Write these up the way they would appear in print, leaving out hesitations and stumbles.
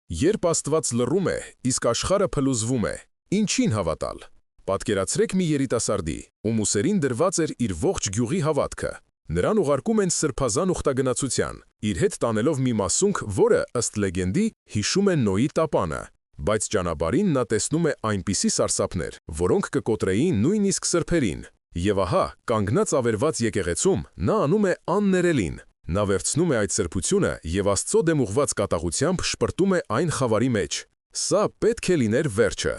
Երբ Աստված լռում է, իսկ աշխարհը փլուզվում է, ինչին հավատալ։ Պատկերացրեք մի երիտասարդի, ում ուսերին դրված էր իր ողջ գյուղի հավատքը։ Նրան ուղարկում են սրբազան ուխտագնացության, իր հետ տանելով մի մասունք, որը, ըստ լեգենդի, հիշում է Նոյի տապանը։ Բայց ճանապարհին նա տեսնում է այնպիսի սարսափներ, որոնք կկոտրեին նույնիսկ սրբերին։ Եվ ահա, կանգնած ավերված եկեղեցում, նա անում է աններելին։ Նա վերցնում է այդ սրբությունը և Աստծո դեմ ուղղված կատաղությամբ շպրտում է այն խավարի մեջ։ Սա պետք է լիներ վերջը,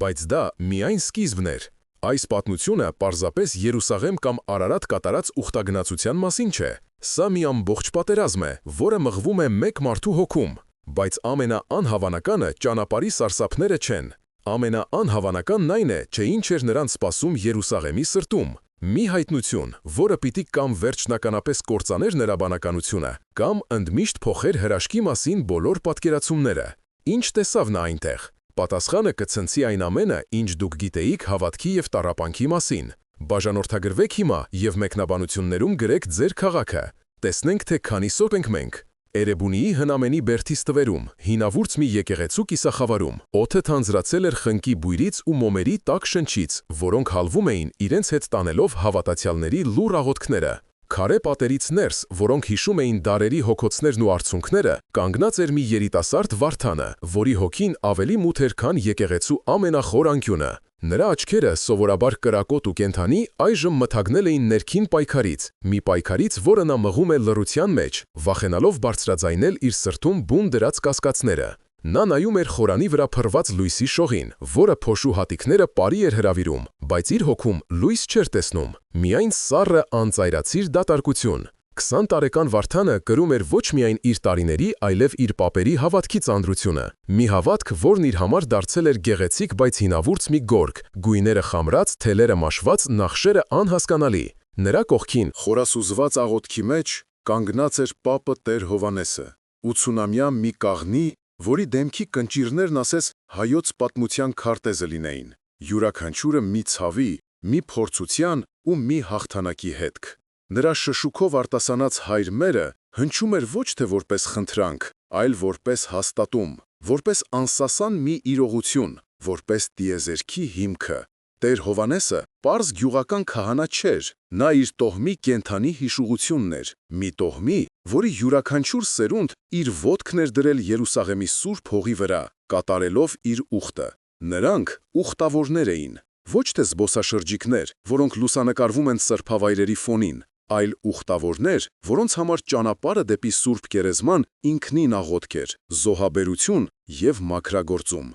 բայց դա միայն սկիզբն էր։ Այս պատմությունը պարզապես Երուսաղեմ կամ Արարատ կատարած ուխտագնացության մասին չէ։ Սա մի ամբողջ պատերազմ է, որը մղվում է մեկ մարդու հոգում։ Բայց ամենաանհավանականը ճանապարհի սարսափները չեն։ Ամենաանհավանականն այն է, թե ինչ էր նրանց սպասում Երուսաղեմի սրտում։ Մի հայտնություն, որը պիտի կամ վերջնականապես կործաներ նրա բանականությունը, կամ ընդմիշտ փոխեր հրաշքի մասին բոլոր պատկերացումները։ Ինչ տեսավ նա այնտեղ։ Պատասխանը կցնցի այն ամենը, ինչ դուք գիտեիք հավատքի և տառապանքի մասին։ Բաժանորդագրվեք հիմա և մեկնաբանություններում գրեք ձեր քաղաքը։ Տեսնենք, թե քանի սոկ ենք մենք։ Էրեբունիի հնամենի բերդի ստվերում, հինավուրց մի եկեղեցու կիսախավարում, օդը թանձրացել էր խնկի բույրից ու մոմերի տաք շնչից, որոնք հալվում էին իրենց հետ տանելով հավատացյալների լուռ աղոթքները։ Քարե պատերից ներս, որոնք հիշում էին դարերի հոգոցներն ու արցունքները, կանգնած էր մի երիտասարդ Վարդանը, որի հոգին ավելի մութ էր, քան եկեղեցու ամենախոր անկյունը։ Նրա աչքերը, սովորաբար կրակոտ ու կենդանի, այժմ մթագնել էին ներքին պայքարից, մի պայքարից, որը նա մղում է լռության մեջ, վախենալով բարձրաձայնել իր սրտում բուն դրած կասկածները։ Նա նայում էր խորանի վրա փռված լույսի շողին, որը փոշու հատիկները պարի էր հրավիրում, բայց իր հոգում լույս չէր տեսնում, միայն սառը անծայրացիր դատարկություն։ 20 տարեկան Վարդանը կրում էր ոչ միայն իր տարիների, այլև իր պապերի հավատքի ծանրությունը։ Մի հավատք, որն իր համար դարձել էր գեղեցիկ, բայց հինավուրց մի գորգ, գույները խամրած, թելերը մաշված, նախշերը անհասկանալի։ Նրա կողքին, խորասուզված աղոթքի մեջ, կանգնած էր պապը Տեր Հովհաննեսը, 80-ամյա մի կաղնի, որի դեմքի կնճիռներն ասես հայոց պատմության քարտեզը լինեին, յուրաքանչյուրը մի ցավի, մի փորձության ու մի հաղթանակի հետք։ Նրա շշուկով արտասանած հայր մերը հնչում էր ոչ թե որպես խնդրանք, այլ որպես հաստատում, որպես անսասան մի իրողություն, որպես տիեզերքի հիմքը։ Տեր Հովհաննեսը պարզ գյուղական քահանա չէր, նա իր տոհմի կենդանի հիշուղությունն էր, մի տոհմի, որի յուրաքանչյուր սերունդ իր ոտքն էր դրել Երուսաղեմի սուրբ հողի վրա, կատարելով իր ուխտը։ Նրանք ուխտավորներ էին, ոչ թե զբոսաշրջիկներ, որոնք լուսանկարվում են սրբավայրերի ֆոնին, այլ ուխտավորներ, որոնց համար ճանապարհը դեպի Սուրբ Գերեզման ինքնին աղոթք էր, զոհաբերություն և մաքրագործում։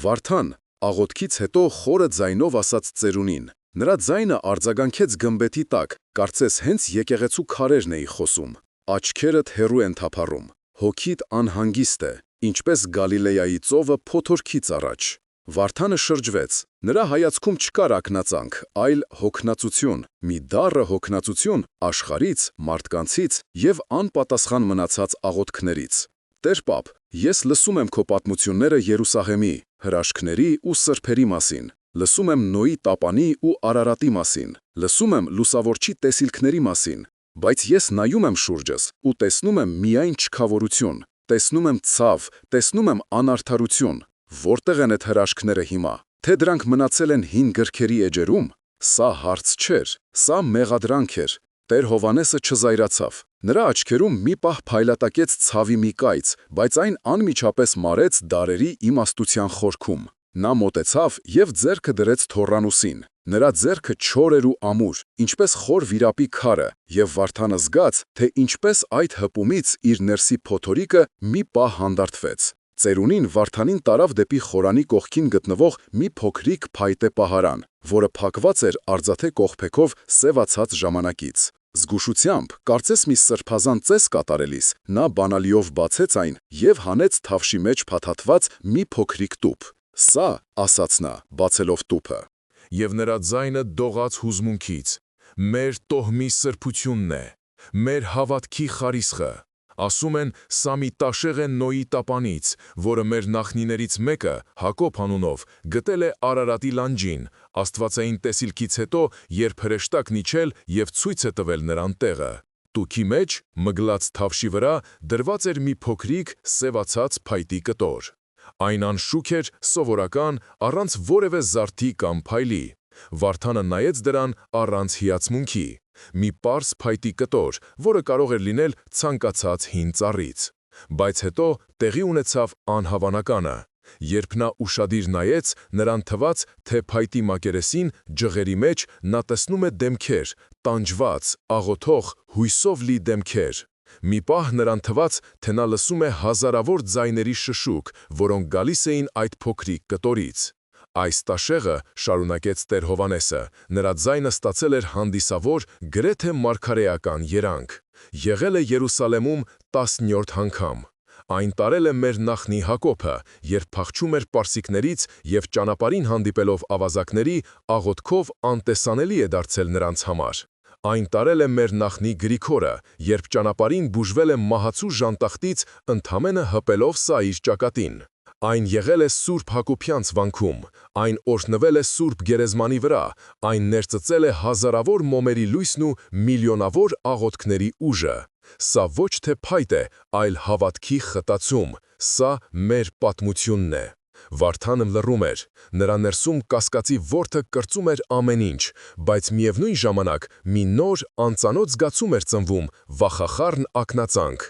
Վարդան աղոթքից հետո խորը ձայնով ասաց ծերունին։ Նրա ձայնը արձագանքեց գմբեթի տակ, կարծես հենց եկեղեցու քարերն էի խոսում։ Աչքերդ հեռու են թափառում, հոգիդ անհանգիստ է, ինչպես Գալիլեայի ծովը փոթորքից առաջ։ Վարդանը շրջվեց, նրա հայացքում չկար ակնածանք, այլ հոգնածություն, մի դառը հոգնածություն աշխարհից, մարդկանցից և անպատասխան մնացած աղոթքներից։ Տեր պապ, ես լսում եմ քո պատմությունները Երուսաղեմի, հրաշքների ու սրբերի մասին, լսում եմ Նոյի տապանի ու Արարատի մասին, լսում եմ լուսավորչի տեսիլքների մասին, բայց ես նայում եմ շուրջս ու տեսնում եմ միայն չքավորություն, տեսնում եմ ցավ, տեսնում եմ անարդարություն։ Որտեղ են այդ հրաշքները հիմա, թե դրանք մնացել են հին գրքերի էջերում։ Սա հարց չէր, սա մեղադրանք էր։ Տեր Հովհաննեսը չզայրացավ։ Նրա աչքերում մի պահ փայլատակեց ցավի մի կայծ, բայց այն անմիջապես մարեց դարերի իմաստության խորքում։ Նա մոտեցավ և ձեռքը դրեց թոռանուսին։ Նրա ձեռքը չոր էր ու ամուր, ինչպես խոր վիրապի քարը, և Վարդանը զգաց, թե ինչպես այդ հպումից իր ներսի փոթորիկը մի պահ հանդարտվեց։ Ծերունին Վարդանին տարավ դեպի խորանի կողքին գտնվող մի փոքրիկ փայտե պահարան, որը փակված էր արծաթե կողփեքով սևացած ժամանակից։ Զգուշությամբ, կարծես մի սրբազան ծես կատարելիս, նա բանալիով բացեց այն և հանեց թավշի մեջ փաթաթված մի փոքրիկ տուփ։ Սա, ասաց նա, բացելով տուփը, և նրա ձայնը դողաց հուզմունքից, մեր տոհմի սրբությունն է, մեր հավատքի խարիսխը։ Ասում են, սա մի տաշեղ է Նոյի տապանից, որը մեր նախնիներից մեկը, Հակոբ անունով, գտել է Արարատի լանջին, աստվածային տեսիլքից հետո, երբ հրեշտակն իջել և ցույց է տվել նրան տեղը։ Տուքի մեջ, մգլած թավշի վրա, դրված էր մի փոքրիկ սևացած փայտի կտոր։ Այն անշուք էր, սովորական, առանց որևէ զարդի կամ փայլի։ Վարդանը նայեց դրան առանց հիացմունքի։ Մի պարզ փայտի կտոր, որը կարող էր լինել ցանկացած հին ծառից։ Բայց հետո տեղի ունեցավ անհավանականը։ Երբ նա ուշադիր նայեց, նրան թվաց, թե փայտի մակերեսին, ջղերի մեջ նա տեսնում է դեմքեր, տանջված, աղոթող, հույսով լի դեմքեր։ Մի պահ նրան թվաց, թե նա լսում է հազարավոր ձայների շշուկ, որոնք գալիս էին այդ փոքրիկ կտորից։ Այս տաշեղը, շարունակեց Տեր Հովհաննեսը, նրա ձայնը ստացել էր հանդիսավոր, գրեթե մարգարեական երանգ։ Եղել է Երուսալեմում 10-րդ անգամ։ Այն տարել է մեր նախնի Հակոբը, երբ փախչում էր պարսիկներից և ճանապարհին հանդիպելով ավազակների, աղոթքով անտեսանելի է դարձել նրանց համար։ Այն տարել է մեր նախնի Գրիգորը, երբ ճանապարհին բուժվել է մահացու ժանտախտից, ընդամենը հպելով սայր ճակատին։ Այն եղել է Սուրբ Հակոբյանց վանքում, այն օրհնվել է Սուրբ Գերեզմանի վրա, այն ներծծել է հազարավոր մոմերի լույսն ու միլիոնավոր աղոթքների ուժը։ Սա ոչ թե փայտ է, այլ հավատքի խտացում, սա մեր պատմությունն է։ Վարդանը լռում էր, նրա ներսում կասկածի որդը կրծում էր ամեն ինչ, բայց միևնույն ժամանակ մի նոր, անծանոթ զգացում էր ծնվում, վախախառն ակնածանք։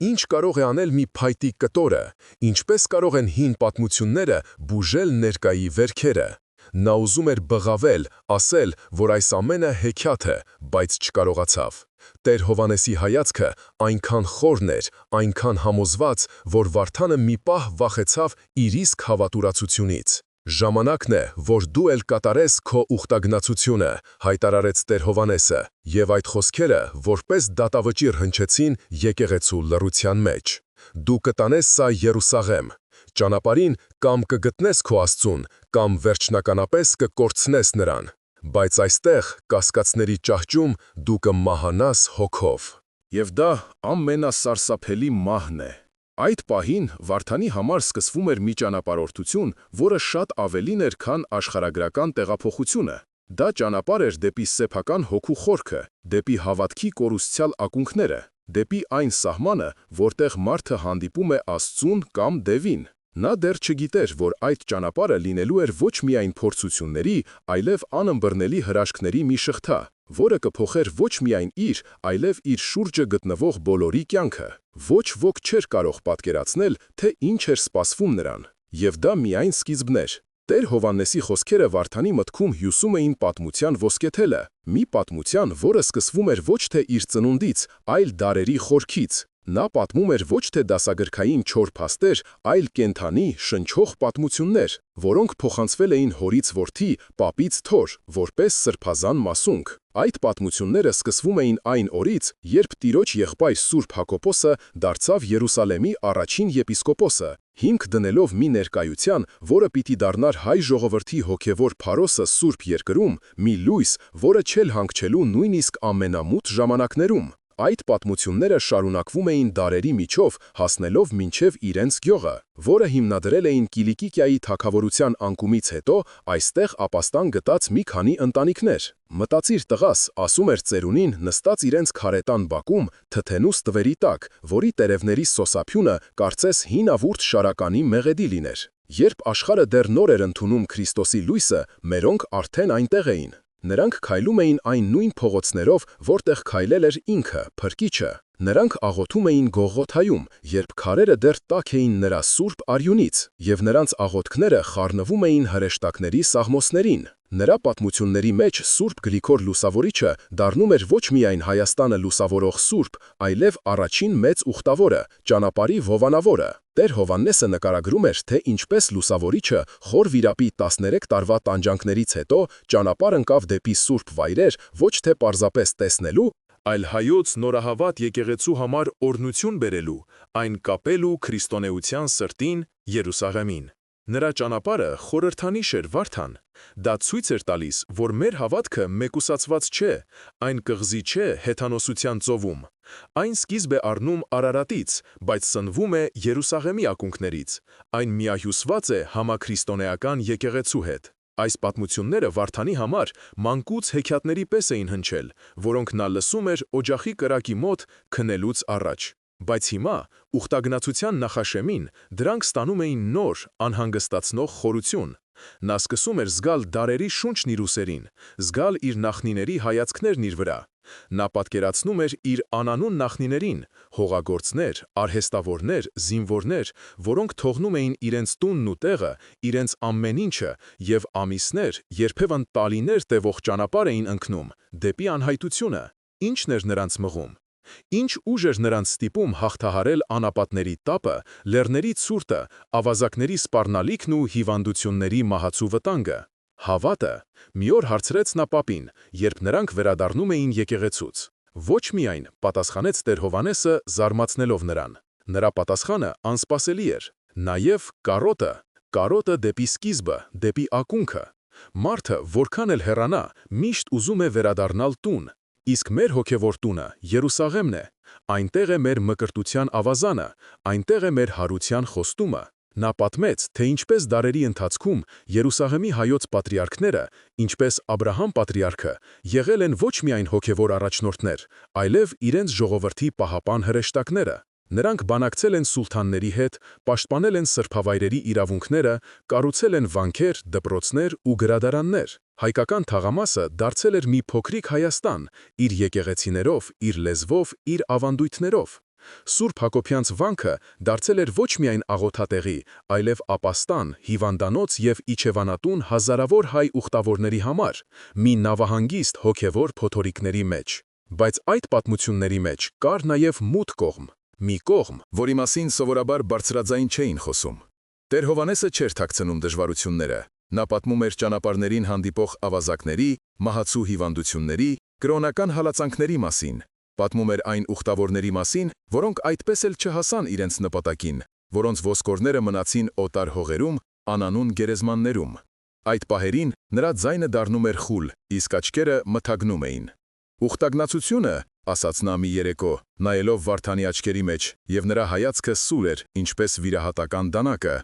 Ինչ կարող է անել մի փայտի կտորը, ինչպես կարող են հին պատմությունները բուժել ներկայի վերքերը։ Նա ուզում էր բղավել, ասել, որ այս ամենը հեքիաթ է, բայց չկարողացավ։ Տեր Հովհաննեսի հայացքը այնքան խորն էր, այնքան համոզված, որ Վարդանը մի պահ վախեցավ իր իսկ հավատուրացությունից։ «Ժամանակն է, որ դու էլ կատարես քո ուխտագնացությունը», հայտարարեց Տեր Հովհաննեսը, և այդ խոսքերը որպես դատավճիռ հնչեցին եկեղեցու լռության մեջ։ «Դու կտանես սա Երուսաղեմ։ Ճանապարհին կամ կգտնես քո Աստծուն, կամ վերջնականապես կկորցնես նրան, բայց այստեղ, կասկածների ճահճում, դու կմահանաս հոգով»։ Եվ դա ամենասարսափելի մահն է։ Այդ պահին Վարդանի համար սկսվում էր մի ճանապարհորդություն, որը շատ ավելին էր, քան աշխարհագրական տեղափոխությունը։ Դա ճանապարհ էր դեպի սեփական հոգու խորքը, դեպի հավատքի կորուսցյալ ակունքները, դեպի այն սահմանը, որտեղ մարդը հանդիպում է Աստծուն կամ դևին։ Նա դեռ չգիտեր, որ այդ ճանապարհը լինելու էր ոչ միայն փորձությունների, այլև անըմբռնելի հրաշքների մի շղթա, որը կփոխեր ոչ միայն իր, այլև իր շուրջը գտնվող բոլորի կյանքը։ Ոչ ոք չէր կարող պատկերացնել, թե ինչ էր սպասվում նրան։ Եվ դա միայն սկիզբն էր։ Տեր Հովհաննեսի խոսքերը Վարդանի մտքում հյուսում էին պատմության ոսկեթելը, մի պատմության, որը սկսվում էր ոչ թե իր ծնունդից, այլ դարերի խորքից։ Նա պատմում էր ոչ թե դասագրքային չոր փաստեր, այլ կենդանի, շնչող պատմություններ, որոնք փոխանցվել էին հորից որդի, պապից թոռ, որպես սրբազան մասունք։ Այդ պատմությունները սկսվում էին այն օրից, երբ Տիրոջ եղբայր Սուրբ Հակոբոսը դարձավ Երուսալեմի առաջին եպիսկոպոսը, հիմք դնելով մի ներկայության, որը պիտի դառնար հայ ժողովրդի հոգևոր փարոսը Սուրբ Երկրում, մի լույս, որը չէր հանգչելու նույնիսկ ամենամութ ժամանակներում։ Այդ պատմությունները շարունակվում էին դարերի միջով, հասնելով մինչև իրենց գյուղը, որը հիմնադրել էին Կիլիկիայի թագավորության անկումից հետո այստեղ ապաստան գտած մի քանի ընտանիքներ։ «Մտածիր տղաս», ասում էր ծերունին, նստած իրենց քարետան բակում, թթենու ստվերի տակ, որի տերևների սոսափյունը կարծես հինավուրց շարականի մեղեդի լիներ։ Երբ աշխարհը դեռ նոր էր ընդունում Քրիստոսի լույսը, մերոնք արդեն այնտեղ էին։ Նրանք քայլում էին այն նույն փողոցներով, որտեղ քայլել էր ինքը, Փրկիչը։ Նրանք աղոթում էին Գողգոթայում, երբ քարերը դեռ տաք էին նրա սուրբ արյունից, և նրանց աղոթքները խառնվում էին հրեշտակների սաղմոսներին։ Նրա պատմությունների մեջ Սուրբ Գրիգոր Լուսավորիչը դառնում էր ոչ միայն Հայաստանը լուսավորող սուրբ, այլև առաջին մեծ ուխտավորը, ճանապարհի հովանավորը։ Տեր Հովհաննեսը նկարագրում էր, թե ինչպես Լուսավորիչը խոր վիրապի 13 տարվա տանջանքներից հետո ճանապարհ ընկավ դեպի սուրբ վայրեր, ոչ թե պարզապես տեսնելու, այլ հայոց նորահավատ եկեղեցու համար օրհնություն բերելու, այն կապելու քրիստոնեության սրտին Երուսաղեմին։ Նրա ճանապարհը խորհրդանիշ էր, Վարդան։ Դա ցույց էր տալիս, որ մեր հավատքը մեկուսացված չէ, այն կղզի չէ հեթանոսության ծովում։ Այն սկիզբ է առնում Արարատից, բայց սնվում է Երուսաղեմի ակունքներից։ Այն միահյուսված է համաքրիստոնեական եկեղեցու հետ։ Այս պատմությունները Վարդանի համար մանկուց հեքիաթների պես էին հնչել, որոնք նա լսում էր օջախի կրակի մոտ քնելուց առաջ։ Բայց հիմա, ուխտագնացության նախաշեմին, դրանք ստանում էին նոր, անհանգստացնող խորություն։ Նա սկսում էր զգալ դարերի շունչն իր ուսերին, զգալ իր նախնիների հայացքներն իր վրա։ Նա պատկերացնում էր իր անանուն նախնիներին, հողագործներ, արհեստավորներ, զինվորներ, որոնք թողնում էին իրենց տունն ու տեղը, իրենց ամեն ինչը և ամիսներ, երբևն տարիներ տևող ճանապարհ էին ընկնում դեպի անհայտությունը։ Ի՞նչն էր նրանց մղում։ Ինչ ուժ էր նրանց ստիպում հաղթահարել անապատների տապը, լեռների ցուրտը, ավազակների սպառնալիքն ու հիվանդությունների մահացու վտանգը։ Հավատը։ Մի օր հարցրեց նա պապին, երբ նրանք վերադառնում էին եկեղեցուց։ Ոչ միայն, պատասխանեց Տեր Հովհաննեսը, զարմացնելով նրան։ Նրա պատասխանը անսպասելի էր։ Նաև կարոտը դեպի սկիզբը, դեպի ակունքը։ Մարդը, որքան էլ հեռանա, միշտ ուզում է վերադառնալ տուն։ Իսկ մեր հոգևոր տունը Երուսաղեմն է։ Այնտեղ է մեր մկրտության ավազանը, այնտեղ է մեր հարության խոստումը։ Նա պատմեց, թե ինչպես դարերի ընթացքում Երուսաղեմի հայոց պատրիարքները, ինչպես Աբրահամ պատրիարքը, եղել են ոչ միայն հոգևոր առաջնորդներ, այլև իրենց ժողովրդի պահապան հրեշտակները։ Նրանք բանակցել են սուլթանների հետ, պաշտպանել են սրբավայրերի իրավունքները, կառուցել են վանքեր, դպրոցներ ու գրադարաններ։ Հայկական թաղամասը դարձել էր մի փոքրիկ Հայաստան, իր եկեղեցիներով, իր լեզվով, իր ավանդույթներով։ Սուրբ Հակոբյանց վանքը դարձել էր ոչ միայն աղոթատեղի, այլև ապաստան, հիվանդանոց և իջևանատուն հազարավոր հայ ուխտավորների համար, մի նավահանգիստ հոգևոր փոթորիկների մեջ։ Բայց այդ պատմությունների մեջ կար նաև մութ կողմ։ Մի կողմ, որի մասին սովորաբար բարձրաձայն չէին խոսում։ Տեր Հովհաննեսը չէր թաքցնում դժվարությունները։ Նա պատմում էր ճանապարհներին հանդիպող ավազակների, մահացու հիվանդությունների, կրոնական հալածանքների մասին։ Պատմում էր այն ուխտավորների մասին, որոնք այդպես էլ չհասան իրենց նպատակին, որոնց ոսկորները մնացին օտար հողերում, անանուն գերեզմաններում։ Այդ պահերին նրա ձայնը դառնում էր խուլ, իսկ աչքերը մթագնում էին։ Ուխտագնացությունը, ասաց նա մի երեկո, նայելով Վարդանի աչքերի մեջ, և նրա հայացքը սուր էր, ինչպես վիրահատական դանակը,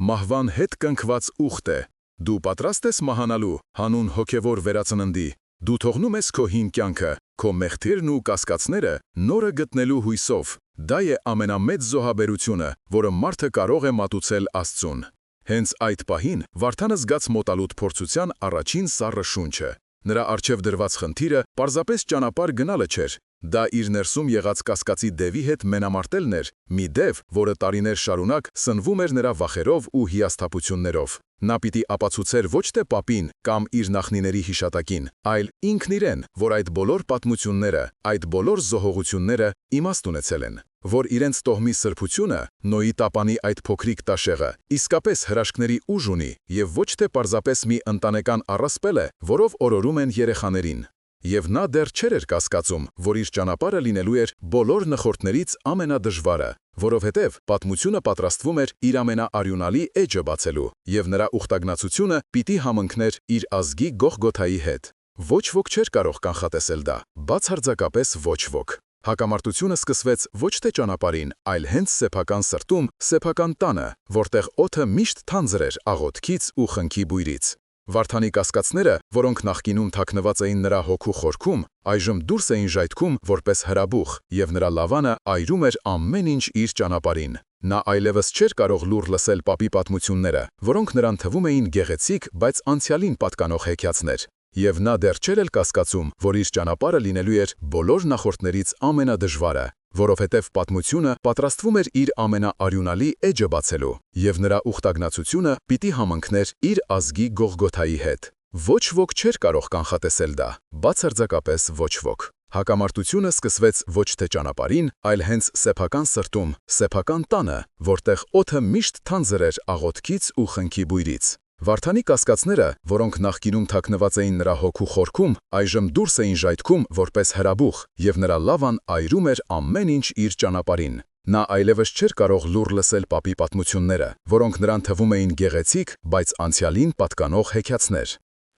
մահվան հետ կնքված ուխտ է։ Դու պատրաստ ես մահանալու, հանուն հոգևոր վերածննդի։ Դու թողնում ես քո հին կյանքը, քո մեղքերն ու կասկածները նորը գտնելու հույսով։ Դա է ամենամեծ զոհաբերությունը, որը մարդը կարող է մատուցել Աստծուն։ Հենց այդ պահին Վարդանը զգաց մոտալուտ փորձության առաջին սառը շունչը։ Նրա առջև դրված խնդիրը պարզապես ճանապարհ գնալը չէր։ Դա իր ներսում եղած կասկածի դևի հետ մենամարտելն էր, մի դև, որը տարիներ շարունակ սնվում էր նրա վախերով ու հիասթափություններով։ Նա պիտի ապացուցեր ոչ թե պապին կամ իր նախնիների հիշատակին, այլ ինքն իրեն, որ այդ բոլոր պատմությունները, այդ բոլոր զոհողությունները իմաստ ունեցել են, որ իրենց տոհմի սրբությունը, Նոյի տապանի այդ փոքրիկ տաշեղը, իսկապես հրաշքների ուժ ունի և ոչ թե պարզապես մի ընտանեկան առասպել է, որով օրորում են երեխաներին։ Եվ նա դեռ չէր կասկածում, որ իր ճանապարհը լինելու էր բոլոր նխորդներից ամենադժվարը, որովհետև պատմությունը պատրաստվում էր իր ամենաարյունալի էջը բացելու, և նրա ուխտագնացությունը պիտի համընկներ իր ազգի Գողգոթայի հետ։ Ոչ ոք չէր կարող կանխատեսել դա, բացարձակապես ոչ ոք։ Հակամարտությունը սկսվեց ոչ թե ճանապարհին, այլ հենց սեփական սրտում, սեփական տանը, որտեղ օդը միշտ թանձր էր աղոթքից ու խնքի բույրից։ Վարդանի կասկածները, որոնք նախկինում թաքնված էին նրա հոգու խորքում, այժմ դուրս էին ժայթքում որպես հրաբուխ, և նրա լավանը այրում էր ամեն ինչ իր ճանապարհին։ Նա այլևս չէր կարող լուռ լսել պապի պատմությունները, որոնք նրան թվում էին գեղեցիկ, բայց անցյալին պատկանող հեքիաթներ։ Եվ նա դեռ չէր էլ կասկածում, որ իր ճանապարհը լինելու էր բոլոր նախորդներից ամենադժվարը, որովհետև պատմությունը պատրաստվում էր իր ամենաարյունալի էջը բացելու, և նրա ուխտագնացությունը պիտի համընկներ իր ազգի Գողգոթայի հետ։ Ոչ ոք չէր կարող կանխատեսել դա, բացարձակապես ոչ ոք։ Հակամարտությունը սկսվեց ոչ թե ճանապարհին, այլ հենց սեփական սրտում, սեփական տանը, որտեղ օդը միշտ թանձր էր աղոթքից ու խնքի բույրից։ Վարդանի կասկածները, որոնք նախկինում թաքնված էին նրա հոգու խորքում, այժմ դուրս էին ժայթքում որպես հրաբուխ, և նրա լավան այրում էր ամեն ինչ իր ճանապարհին։ Նա այլևս չէր կարող լուռ լսել պապի պատմությունները, որոնք նրան թվում էին գեղեցիկ, բայց անցյալին պատկանող հեքիաթներ։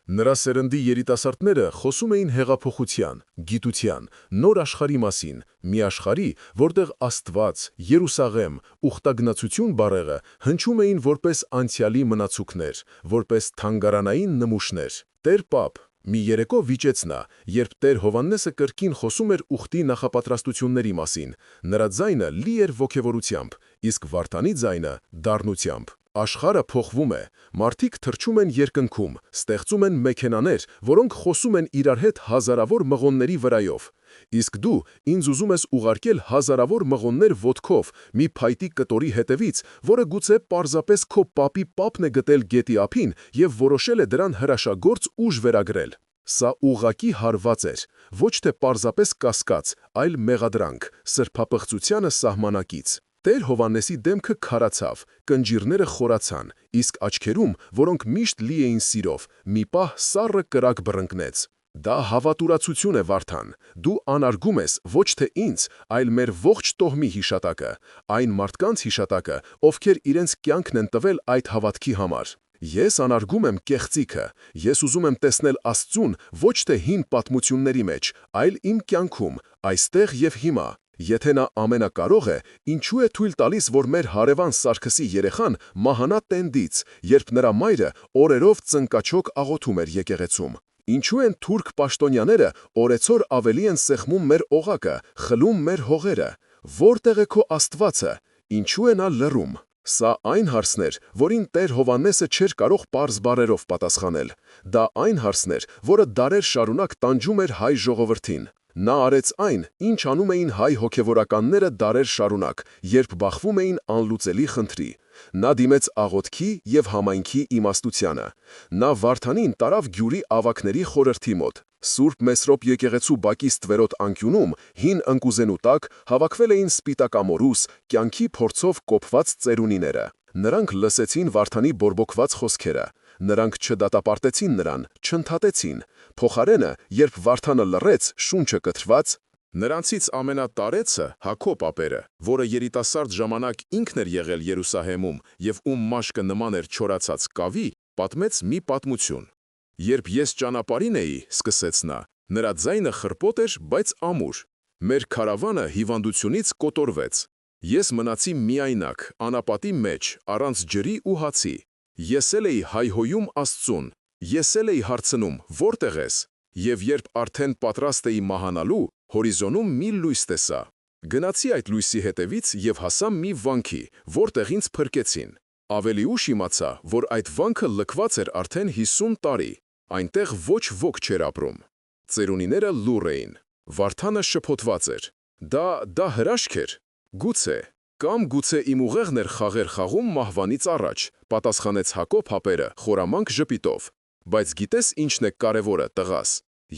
Նրա սերնդի երիտասարդները խոսում էին հեղափոխության, գիտության, նոր աշխարհի մասին, մի աշխարհի, որտեղ Աստված, Երուսաղեմ, ուխտագնացություն բառերը հնչում էին որպես անցյալի մնացուկներ, որպես թանգարանային նմուշներ։ Տեր Պապ, մի երեկո վիճեց նա, երբ Տեր Հովհաննեսը կրկին խոսում էր ուխտի նախապատրաստությունների մասին, նրա ձայնը լի էր ոգևորությամբ, իսկ Վարդանի ձայնը դառնությամբ։ Աշխարհը փոխվում է, մարդիկ թռչում են երկնքում, ստեղծում են մեքենաներ, որոնք խոսում են իրար հետ հազարավոր մղոնների վրայով։ Իսկ դու ինձ ուզում ես ուղարկել հազարավոր մղոններ ոտքով մի փայտի կտորի հետևից, որը գուցե պարզապես քո պապի պապն է գտել գետի ափին եւ որոշել է դրան հրաշագործ ուժ վերագրել։ Սա ուղղակի հարված էր, ոչ թե պարզապես կասկած, այլ մեղադրանք, սրբապղծությանը սահմանակից։ Տեր Հովհաննեսի դեմքը քարացավ, կնճիռները խորացան, իսկ աչքերում, որոնք միշտ լի էին սիրով, մի պահ սառը կրակ բռնկնեց։ Դա հավատուրացություն է, Վարդան, դու անարգում ես ոչ թե ինձ, այլ մեր ողջ տոհմի հիշատակը, այն մարդկանց հիշատակը, ովքեր իրենց կյանքն են տվել այդ հավատքի համար։ Ես անարգում եմ կեղծիքը, ես ուզում եմ տեսնել Աստծուն ոչ թե հին պատմությունների մեջ, այլ իմ կյանքում, այստեղ եւ հիմա։ Եթե նա ամենակարող է, ինչու է թույլ տալիս, որ մեր հարևան Սարգսի երեխան մահանա տենդից, երբ նրա մայրը օրերով ծնկաչոք աղոթում էր եկեղեցում։ Ինչու են թուրք պաշտոնյաները օրեցօր ավելի են սեղմում մեր օղակը, խլում մեր հողերը։ Որտեղ է քո Աստվածը։ Ինչու է նա լռում։ Սա այն հարցն էր, որին Տեր Հովհաննեսը չէր կարող պարզ բառերով պատասխանել։ Դա այն հարցն էր, որը դարեր շարունակ տանջում էր հայ ժողովրդին։ Նա արեց այն, ինչ անում էին հայ հոգևորականները դարեր շարունակ, երբ բախվում էին անլուծելի խնդրի։ Նա դիմեց աղոթքի և համայնքի իմաստությանը։ Նա Վարդանին տարավ Գյուրի ավագների խորհրդի մոտ։ Սուրբ Մեսրոպ եկեղեցու բակի ստվերոտ անկյունում, հին ընկուզենու տակ հավաքվել էին սպիտակամորուս, կյանքի փորձով կոփված ծերունիները։ Նրանք լսեցին Վարդանի բորբոքված խոսքերը։ Նրանք չդատապարտեցին նրան, չընդհատեցին։ Փոխարենը, երբ Վարդանը լռեց, շունչը կտրված, նրանցից ամենատարեցը Հակոբ ապերը, որը երիտասարդ ժամանակ ինքն էր եղել Երուսաղեմում և ում մաշկը նման էր չորացած կավի, պատմեց մի պատմություն։ Երբ ես ճանապարհին էի, սկսեց նա, նրա ձայնը խռպոտ էր, բայց ամուր։ Մեր քարավանը հիվանդությունից կոտորվեց։ Ես մնացի միայնակ, անապատի մեջ, առանց ջրի ու հացի։ Ես էլ էի հայհոյում Աստծուն, ես էլ էի հարցնում, որտեղ ես։ Եվ երբ արդեն պատրաստ էի մահանալու, հորիզոնում մի լույս տեսա։ Գնացի այդ լույսի հետևից և հասա մի վանքի, որտեղ ինձ փրկեցին։ Ավելի ուշ իմացա, որ այդ վանքը լքված էր արդեն 50 տարի, այնտեղ ոչ ոք չէր ապրում։ Ծերունիները լուռ էին։ Վարդանը շփոթված էր։ Դա հրաշք էր։ Գուցե, կամ գուցե իմ ուղեղն էր խաղեր խաղում մահվանից առաջ, պատասխանեց Հակոբ հապերը խորամանկ ժպիտով։ Բայց գիտես ինչն է կարևորը, տղաս։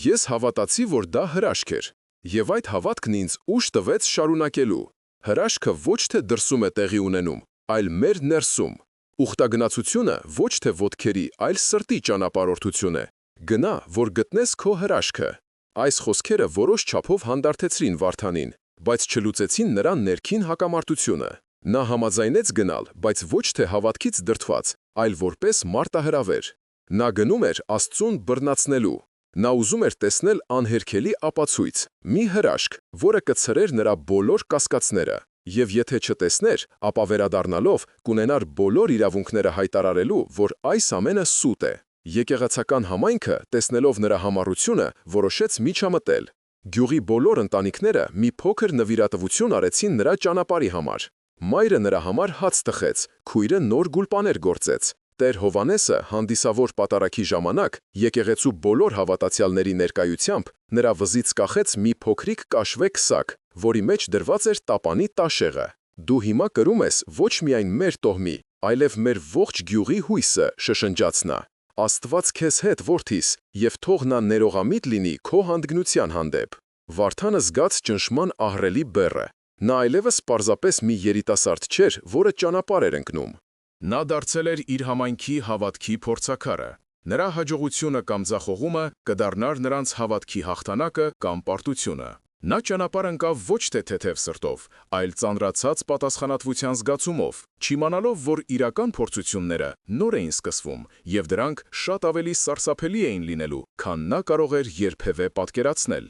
Ես հավատացի, որ դա հրաշք էր, և այդ հավատքն ինձ ուժ տվեց շարունակելու։ Հրաշքը ոչ թե դրսում է տեղի ունենում, այլ մեր ներսում։ Ուխտագնացությունը ոչ թե ոտքերի, այլ սրտի ճանապարհորդություն է։ Գնա, որ գտնես քո հրաշքը։ Այս խոսքերը որոշ չափով հանդարտեցրին Վարդանին, բայց չլուծեցին նրա ներքին հակամարտությունը։ Նա համաձայնեց գնալ, բայց ոչ թե հավատքից դրդված, այլ որպես մարտահրավեր։ Նա գնում էր Աստծուն բռնացնելու։ Նա ուզում էր տեսնել անհերքելի ապացույց, մի հրաշք, որը կցրեր նրա բոլոր կասկածները, և եթե չտեսներ, ապա վերադառնալով կունենար բոլոր իրավունքները հայտարարելու, որ այս ամենը սուտ է։ Եկեղեցական համայնքը, տեսնելով նրա համառությունը, որոշեց միջամտել։ Գյուղի բոլոր ընտանիքները մի փոքր նվիրատվություն արեցին նրա ճանապարհի համար։ Մայրը նրա համար հաց տխեց, քույրը նոր գուլպաներ գործեց։ Տեր Հովհաննեսը հանդիսավոր պատարագի ժամանակ եկեղեցու բոլոր հավատացյալների ներկայությամբ նրա վզից կախեց մի փոքրիկ կաշվե քսակ, որի մեջ դրված էր տապանի տաշեղը։ Դու հիմա կրում ես ոչ միայն մեր տոհմի, այլև մեր ողջ գյուղի հույսը, շշնջաց նա։ Աստված քեզ հետ, որդիս, և թող նա ներողամիտ լինի քո հանդգնության հանդեպ։ Վարդանը զգաց ճնշման ահռելի բեռը։ Նա այլևս պարզապես մի երիտասարդ չէր, որը ճանապարհ էր ընկնում։ Նա դարձել էր իր համայնքի հավատքի փորձաքարը։ Նրա հաջողությունը կամ ձախողումը կդառնար նրանց հավատքի հաղթանակը կամ պարտությունը։ Նա ճանապարհ ընկավ ոչ թե թեթև սրտով, այլ ծանրացած պատասխանատվության զգացումով, չիմանալով, որ իրական փորձությունները նոր էին սկսվում, եւ դրանք շատ ավելի սարսափելի էին լինելու, քան նա կարող էր երբևէ պատկերացնել։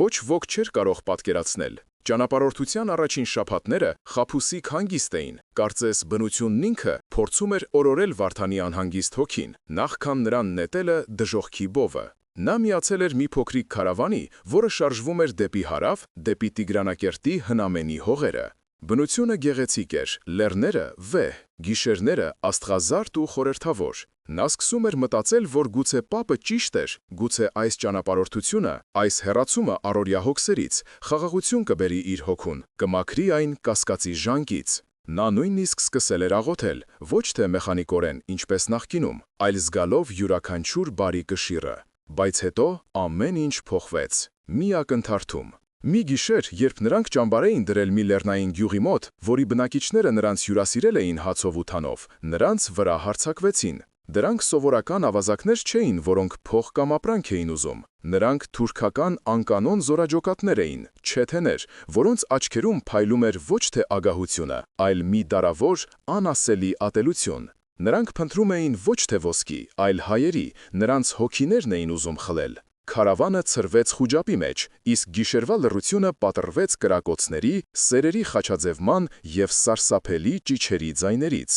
Ոչ ոք չէր կարող պատկերացնել։ Ճանապարհորդության առաջին շաբաթները խաբուսիկ հանգիստ էին, կարծես բնությունն ինքը փորձում էր օրորել Վարդանի անհանգիստ հոգին, նախքան նրան նետելը դժոխքի բովը։ Նա միացել էր մի փոքրիկ քարավանի, որը շարժվում էր դեպի հարավ, դեպի Տիգրանակերտի հնամենի հողերը։ Բնությունը գեղեցիկ էր, լեռները վեհ, գիշերները աստղազարդ ու խորհրդավոր։ Նա սկսում էր մտածել, որ գուցե պապը ճիշտ էր, գուցե այս ճանապարհորդությունը, այս հեռացումը առօրյա հոգսերից խաղաղություն կբերի իր հոգուն, կմաքրի այն կասկածի ժանգից։ Նա նույնիսկ սկսել էր աղոթել, ոչ թե մեխանիկորեն, ինչպես նախկինում, այլ զգալով յուրաքանչյուր բարի կշիռը։ Բայց հետո ամեն ինչ փոխվեց։ Մի ակնթարթում։ Մի գիշեր, երբ նրանք ճամբար էին դրել մի լեռնային գյուղի մոտ, որի բնակիչները նրանց հյուրասիրել էին հացով ու թանով, նրանց վրա հարձակվեցին։ Դրանք սովորական ավազակներ չէին, որոնք փող կամ ապրանք էին ուզում։ Նրանք թուրքական անկանոն զորաջոկատներ էին, չեթեներ, որոնց աչքերում փայլում էր ոչ թե ագահությունը, այլ մի դարավոր, անասելի ատելություն։ Նրանք փնտրում էին ոչ թե ոսկի, այլ հայերի, նրանց հոգիներն էին ուզում խլել։ Քարավանը ցրվեց խուճապի մեջ, իսկ գիշերվա լռությունը պատռվեց կրակոցների, սերերի խաչաձևման և սարսափելի ճիչերի ձայներից։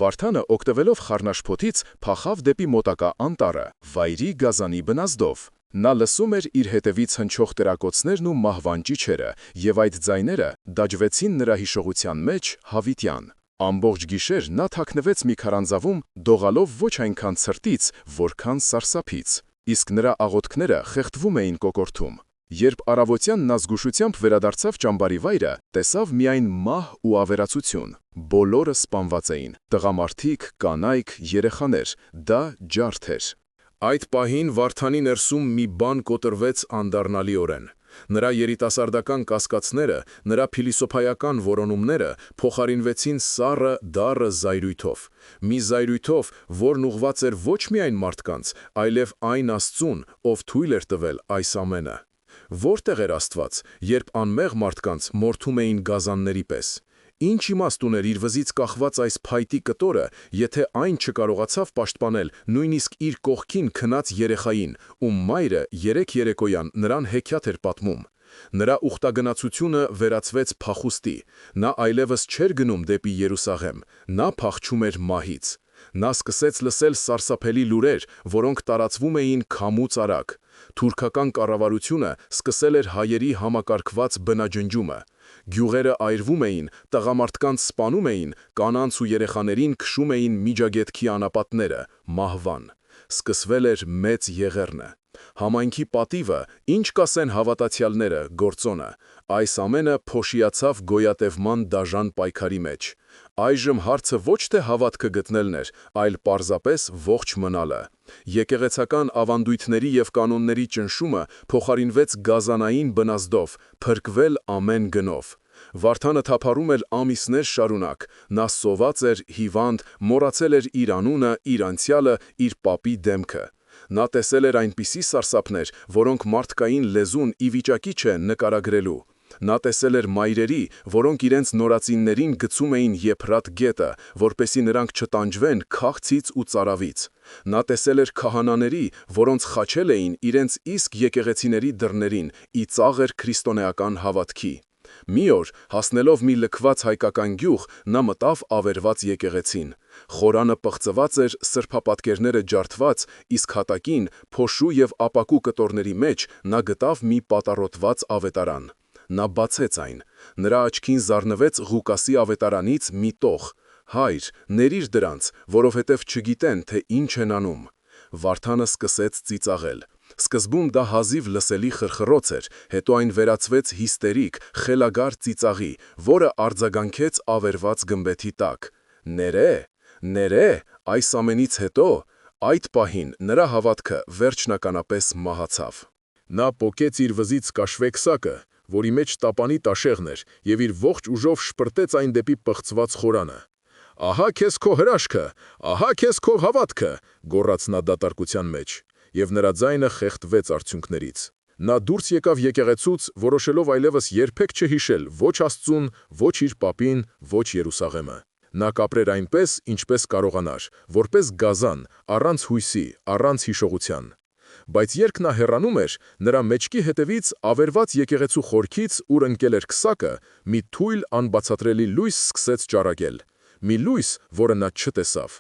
Վարդանը, օգտվելով խառնաշփոթից, փախավ դեպի մոտակա անտառը, վայրի գազանի բնազդով։ Նա լսում էր իր հետևից հնչող կրակոցներն ու մահվան ճիչերը, և այդ ձայները դաջվեցին նրա հիշողության մեջ հավիտյան։ Ամբողջ գիշեր նա թաքնվեց մի քարանձավում, դողալով ոչ այնքան ցրտից, որքան սարսափից, իսկ նրա աղոթքները խեղդվում էին կոկորդում։ Երբ առավոտյան նա զգուշությամբ վերադարձավ ճամբարի վայրը, տեսավ միայն մահ ու ավերածություն։ Բոլորը սպանված էին՝ տղամարդիկ, կանայք, երեխաներ, դա ջարդ էր։ Այդ պահին Վարդանի ներսում մի բան կոտրվեց անդառնալիորեն։ Նրա երիտասարդական կասկածները, նրա փիլիսոփայական որոնումները փոխարինվեցին սառը, դառը զայրույթով։ Մի զայրույթով, որն ուղղված էր ոչ միայն մարդկանց, այլև այն Աստծուն, ով թույլ էր տվել այս ամենը։ Որտեղ էր Աստված, երբ անմեղ մարդկանց մորթում էին գազանների պես։ Ինչ իմաստ ուներ իր վզից կախված այս փայտի կտորը, եթե այն չկարողացավ պաշտպանել նույնիսկ իր կողքին քնած երեխային, ում մայրը երեք երեկոյան նրան հեքիաթ էր պատմում։ Նրա ուխտագնացությունը վերածվեց փախուստի։ Նա այլևս չէր գնում դեպի Երուսաղեմ, նա փախչում էր մահից։ Նա սկսեց լսել սարսափելի լուրեր, որոնք տարածվում էին քամուց արագ։ Թուրքական կառավարությունը սկսել էր հայերի համակարգված բնաջնջումը։ Գյուղերը այրվում էին, տղամարդկանց սպանում էին, կանանց ու երեխաներին քշում էին Միջագետքի անապատները, մահվան։ Սկսվել էր մեծ եղեռնը։ Համայնքի պատիվը, ինչ կասեն հավատացյալները, գործոնը, այս ամենը փոշիացավ գոյատևման դաժան պայքարի մեջ։ Այժմ հարցը ոչ թե հավատքը գտնելն էր, այլ պարզապես ողջ մնալը։ Եկեղեցական ավանդույթների և կանոնների ճնշումը փոխարինվեց գազանային բնազդով, փրկվել ամեն գնով։ Վարդանը թափառում էր ամիսներ շարունակ։ Նա սոված էր, հիվանդ, մոռացել էր իր անունը, իր անցյալը, իր պապի դեմքը։ Նա տեսել էր այնպիսի սարսափներ, որոնք մարդկային լեզուն ի վիճակի չէ նկարագրելու։ Նա տեսել էր մայրերի, որոնք իրենց նորածիններին գցում էին եփրատ գետը, որպեսզի նրանք չտանջվեն քաղցից ու ծարավից։ Նա տեսել էր քահանաների, որոնց խաչել էին իրենց իսկ եկեղեցիների դռներին, ի ծաղր քրիստոնեական հավատքի։ Մի օր, հասնելով մի լքված հայկական գյուղ, նա մտավ ավերված եկեղեցին։ Խորանը պղծված էր, սրբապատկերները ջարդված, իսկ հատակին, փոշու և ապակու կտորների մեջ նա գտավ մի պատառոտված ավետարան։ Նա բացեց այն։ Նրա աչքին զարնվեց Ղուկասի ավետարանից մի տող. «Հայր, ների՛ր դրանց, որովհետև չգիտեն, թե ինչ են անում»։ Վարդանը սկսեց ծիծաղել։ Սկզբում դա հազիվ լսելի խրխռոց էր, հետո այն վերածվեց հիստերիկ, խելագար ծիծաղի, որը արձագանքեց ավերված գմբեթի տակ։ Ներե, ներե, այս ամենից հետո, այդ պահին նրա հավատքը վերջնականապես մահացավ։ Նա պոկեց իր վզից կաշվեքսակը, որի մեջ տապանի տաշեղն էր, և իր ողջ ուժով շպրտեց այն դեպի պղծված խորանը։ «Ահա քեզ քո հրաշքը, ահա քեզ քո հավատքը», գոռաց նա դատարկության մեջ, և նրա ձայնը խեղդվեց արդյունքներից։ Նա դուրս եկավ եկեղեցուց, որոշելով այլևս երբեք չհիշել ոչ Աստծուն, ոչ իր պապին, ոչ Երուսաղեմը։ Նա կապրեր այնպես, ինչպես կարողանար, որպես գազան, առանց հույսի, առանց հիշողության։ Բայց երբ նա հեռանում էր, նրա մեջքի հետևից ավերված եկեղեցու խորքից, ուր ընկել էր քսակը, մի թույլ անբացատրելի լույս սկսեց ճառագել։ Մի լույս, որը նա չտեսավ,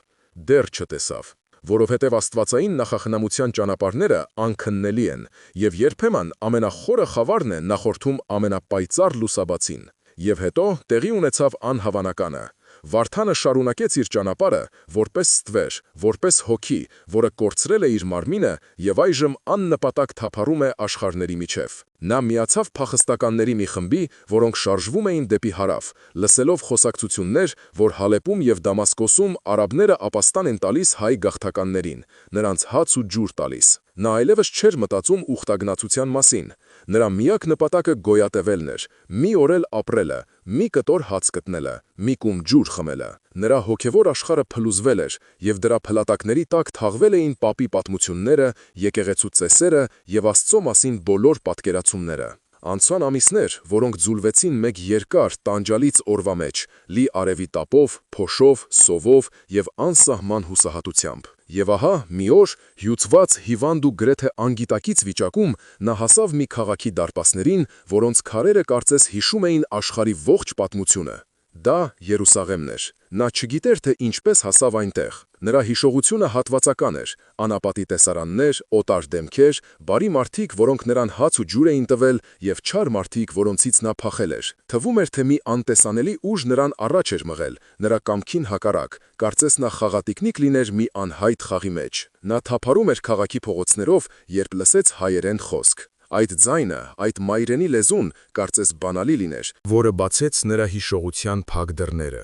դեռ չտեսավ, որովհետև աստվածային նախախնամության ճանապարհները անքննելի են, եւ երբեմն ամենախորը խավարն է նախորդում ամենապայծառ լուսաբացին։ Եվ հետո տեղի ունեցավ անհավանականը։ Վարդանը շարունակեց իր ճանապարհը, որպես ստվեր, որպես հոգի, որը կորցրել է իր մարմինը եւ այժմ աննպատակ թափառում է աշխարհների միջև։ Նա միացավ փախստականների մի խմբի, որոնք շարժվում էին դեպի հարավ, լսելով խոսակցություններ, որ Հալեպում եւ Դամասկոսում արաբները ապաստան են տալիս հայ գաղթականներին, նրանց հաց ու ջուր տալիս։ Նա այլևս չէր մտածում ուխտագնացության մասին։ Նրա միակ նպատակը գոյատևելն էր, մի օր էլ ապրելը, մի կտոր հաց գտնելը, մի կում ջուր խմելը։ Նրա հոգևոր աշխարհը փլուզվել էր, եւ դրա փլատակների տակ թաղվել էին պապի պատմությունները, եկեղեցու ծեսերը եւ Աստծո մասին բոլոր պատկերացումները։ Անցան ամիսներ, որոնք ձուլվեցին մեկ երկար, տանջալից օրվա մեջ, լի արևի տապով, փոշով, սովով եւ անսահման հուսահատությամբ։ Եվ ահա, մի օր, հյուծված, հիվանդ ու գրեթե անգիտակից վիճակում, նա հասավ մի քաղաքի դարպասներին, որոնց քարերը կարծես հիշում էին աշխարհի ողջ պատմությունը։ Դա Երուսաղեմն էր։ Նա չգիտեր, թե ինչպես հասավ այնտեղ։ Նրա հիշողությունը հատվածական էր՝ անապատի տեսարաններ, օտար դեմքեր, բարի մարդիկ, որոնք նրան հաց ու ջուր էին տվել, եւ չար մարդիկ, որոնցից նա փախել էր։ Թվում էր, թե մի անտեսանելի ուժ նրան առաջ էր մղել, նրա կամքին հակառակ, կարծես նա խաղատիկնիկ լիներ մի անհայտ խաղի մեջ։ Նա թափառում էր քաղաքի փողոցներով, երբ լսեց հայերեն խոսք։ Այդ ձայնը, այդ մայրենի լեզուն, կարծես բանալի լիներ, որը բացեց նրա հիշողության փակ դռները։